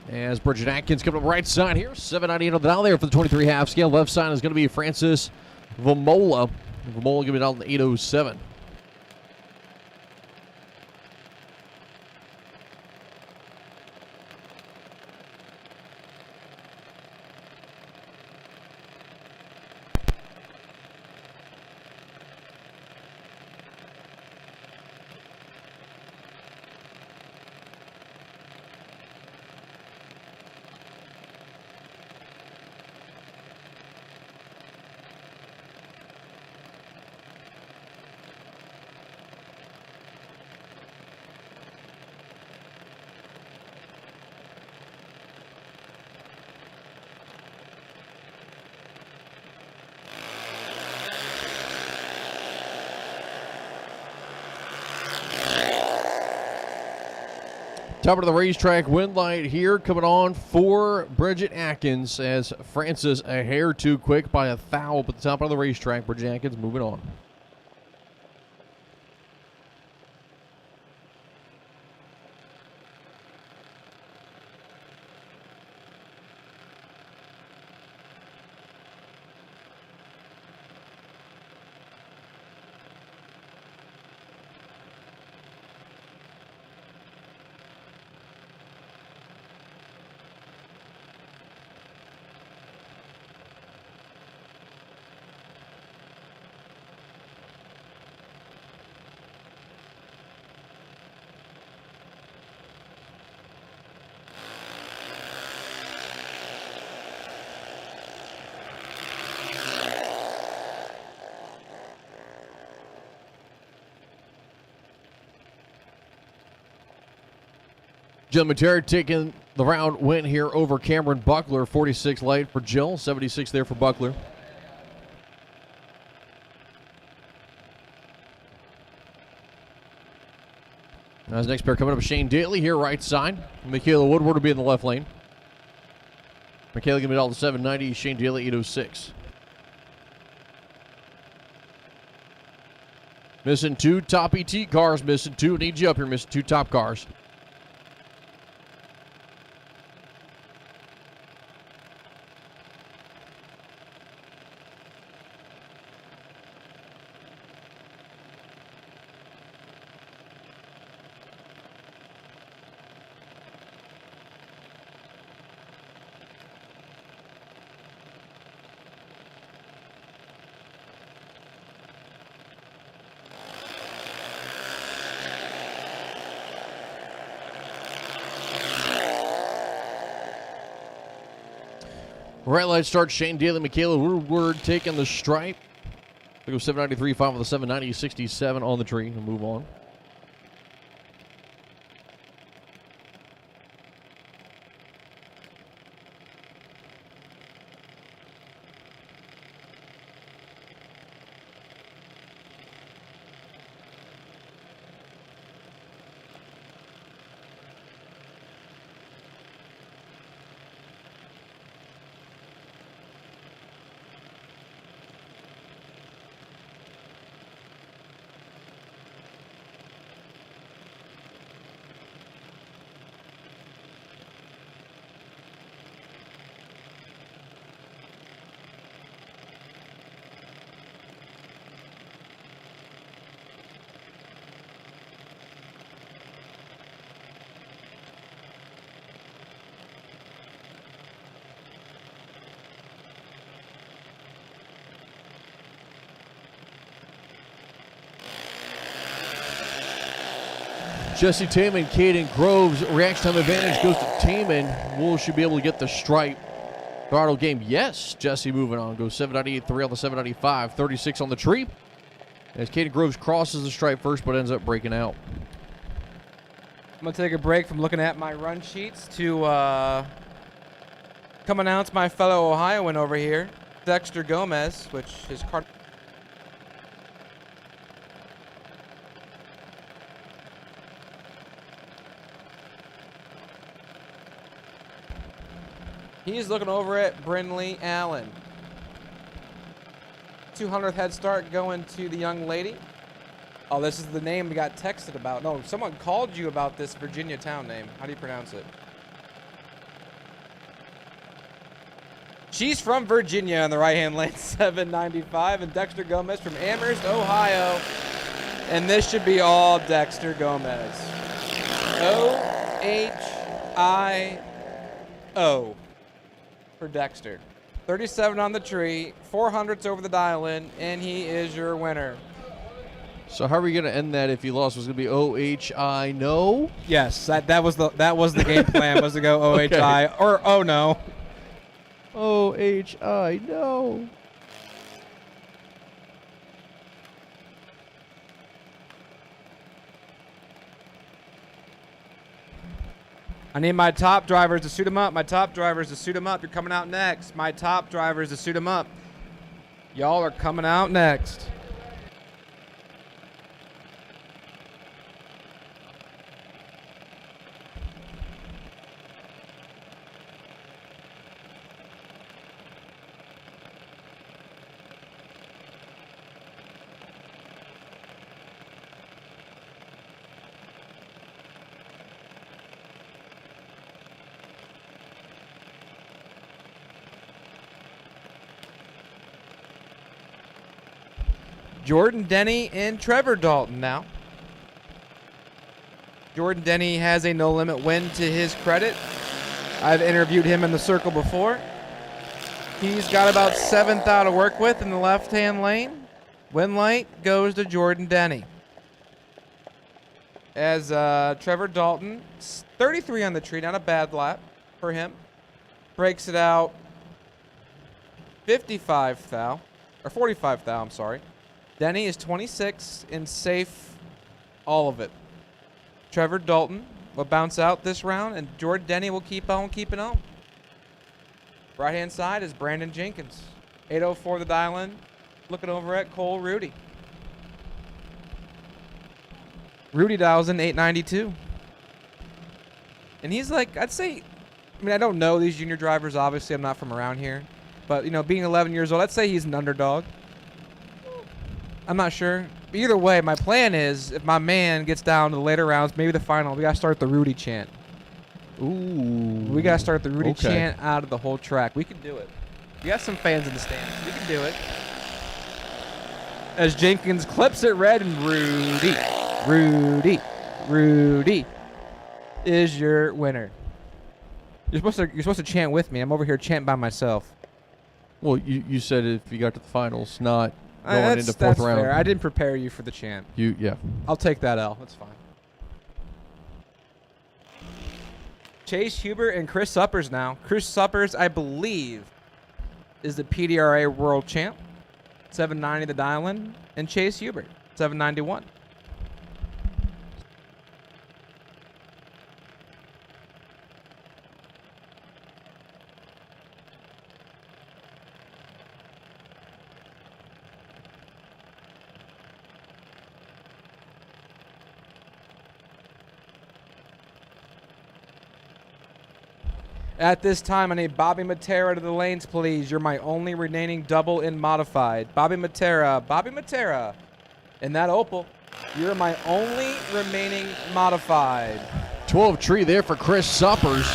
A: As Bridget Atkins coming up right side here. 798 on the dial there for the 23 half scale. Left side is going to be Francis Vamola. Vamola going to be down to 807. Top of the racetrack, wind light here coming on for Bridget Atkins as Francis a hair too quick by a foul up at the top of the racetrack. Bridget Atkins moving on. Jill Matera taking the round win here over Cameron Buckler. 46 light for Jill, 76 there for Buckler. As next pair coming up, Shane Daly here, right side. Michaela Woodward will be in the left lane. Michaela going to be all the 790. Shane Daly 806. Missing 2 top ET cars. Missing 2. Need you up here. Missing 2 top cars. Right light start, Shane Daly, Michaela Woodward taking the stripe. We go 793, 5 with the 790, 67 on the tree. We'll move on. Jesse Taman, Caden Groves, reaction time advantage goes to Taman. Wool should be able to get the stripe. Throttle game, yes. Jesse moving on, goes 798.3 on the 795, 36 on the tree. As Caden Groves crosses the stripe first, but ends up breaking out.
B: I'm going to take a break from looking at my run sheets to come announce my fellow Ohioan over here, Dexter Gomez, which his car... He's looking over at Brinley Allen. 200th head start going to the young lady. Oh, this is the name we got texted about. No, someone called you about this Virginia town name. How do you pronounce it? She's from Virginia on the right-hand lane, 795. And Dexter Gomez from Amherst, Ohio. And this should be all Dexter Gomez. O-H-I-O. For Dexter. 37 on the tree, 400s over the dial-in, and he is your winner.
A: So how are we going to end that if he lost? Was it going to be O-H-I no?
B: Yes, that was the game plan, was to go O-H-I
A: Okay.
B: or oh no.
A: O-H-I no.
B: I need my top drivers to suit him up. My top drivers to suit him up. You're coming out next. My top drivers to suit him up. Y'all are coming out next. Jordan Denny and Trevor Dalton now. Jordan Denny has a no-limit win to his credit. I've interviewed him in the circle before. He's got about 7th out to work with in the left-hand lane. Win light goes to Jordan Denny. As Trevor Dalton, 33 on the tree, not a bad lap for him. Breaks it out 55 thou, or 45 thou, I'm sorry. Denny is 26 and safe all of it. Trevor Dalton will bounce out this round, and Jordan Denny will keep on keeping on. Right-hand side is Brandon Jenkins. 804 the dial-in, looking over at Cole Rudy. Rudy Dowson, 892. And he's like, I'd say, I mean, I don't know these junior drivers. Obviously, I'm not from around here. But, you know, being 11 years old, I'd say he's an underdog. I'm not sure. But either way, my plan is, if my man gets down to the later rounds, maybe the final, we got to start the Rudy chant.
A: Ooh.
B: We got to start the Rudy
A: Okay.
B: chant out of the whole track. We can do it. We got some fans in the stands. We can do it. As Jenkins clips it red and Rudy, Rudy, Rudy is your winner. You're supposed to chant with me. I'm over here chanting by myself.
A: Well, you said if you got to the finals, not going into
B: That's
A: fourth round.
B: fair. I didn't prepare you for the chant.
A: Yeah.
B: I'll take that L. That's fine. Chase Huber and Chris Suppers now. Chris Suppers, I believe, is the PDRA world champ. 790 the dial-in. And Chase Huber, 791. At this time, I need Bobby Matera to the lanes, please. You're my only remaining double in modified. Bobby Matera. In that Opal, you're my only remaining modified.
A: 12 tree there for Chris Suppers.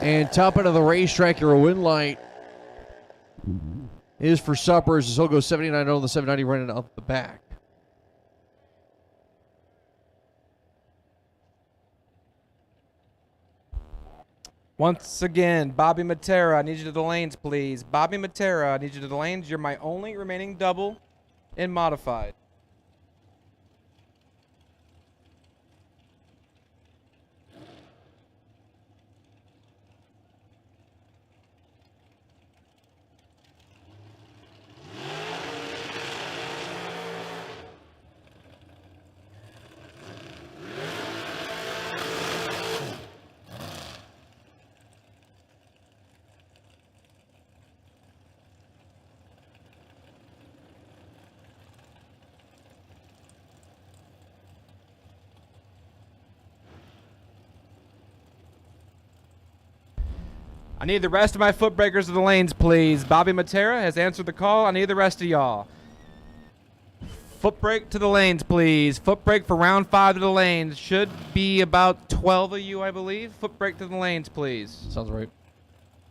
A: And top end of the racetrack, your win light is for Suppers as he'll go 79 on the 790 running up the back.
B: Once again, Bobby Matera, I need you to the lanes, please. Bobby Matera, I need you to the lanes. You're my only remaining double in modified. I need the rest of my foot breakers to the lanes, please. Bobby Matera has answered the call. I need the rest of y'all. Foot brake to the lanes, please. Foot brake for round 5 to the lanes. Should be about 12 of you, I believe. Foot brake to the lanes, please.
A: Sounds right.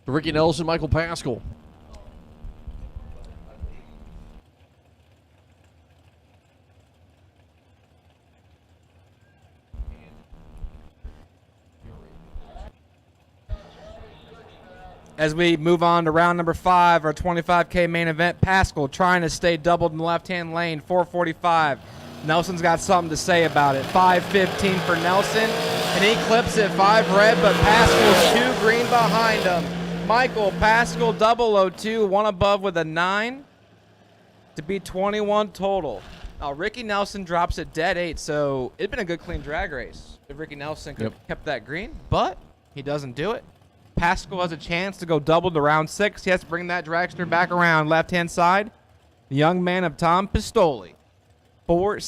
A: Ricky Nelson, Michael Pascal.
B: As we move on to round number 5, our 25K main event, Pascal trying to stay doubled in the left-hand lane, 445. Nelson's got something to say about it. 515 for Nelson, and he clips it 5 red, but Pascal's 2 green behind him. Michael Pascal 002, one above with a 9 to be 21 total. Now, Ricky Nelson drops it dead 8, so it'd been a good clean drag race if Ricky Nelson could have kept that green, but he doesn't do it. Pascal has a chance to go double to round 6. He has to bring that dragster back around left-hand side. The young man of Tom Pistoli. 4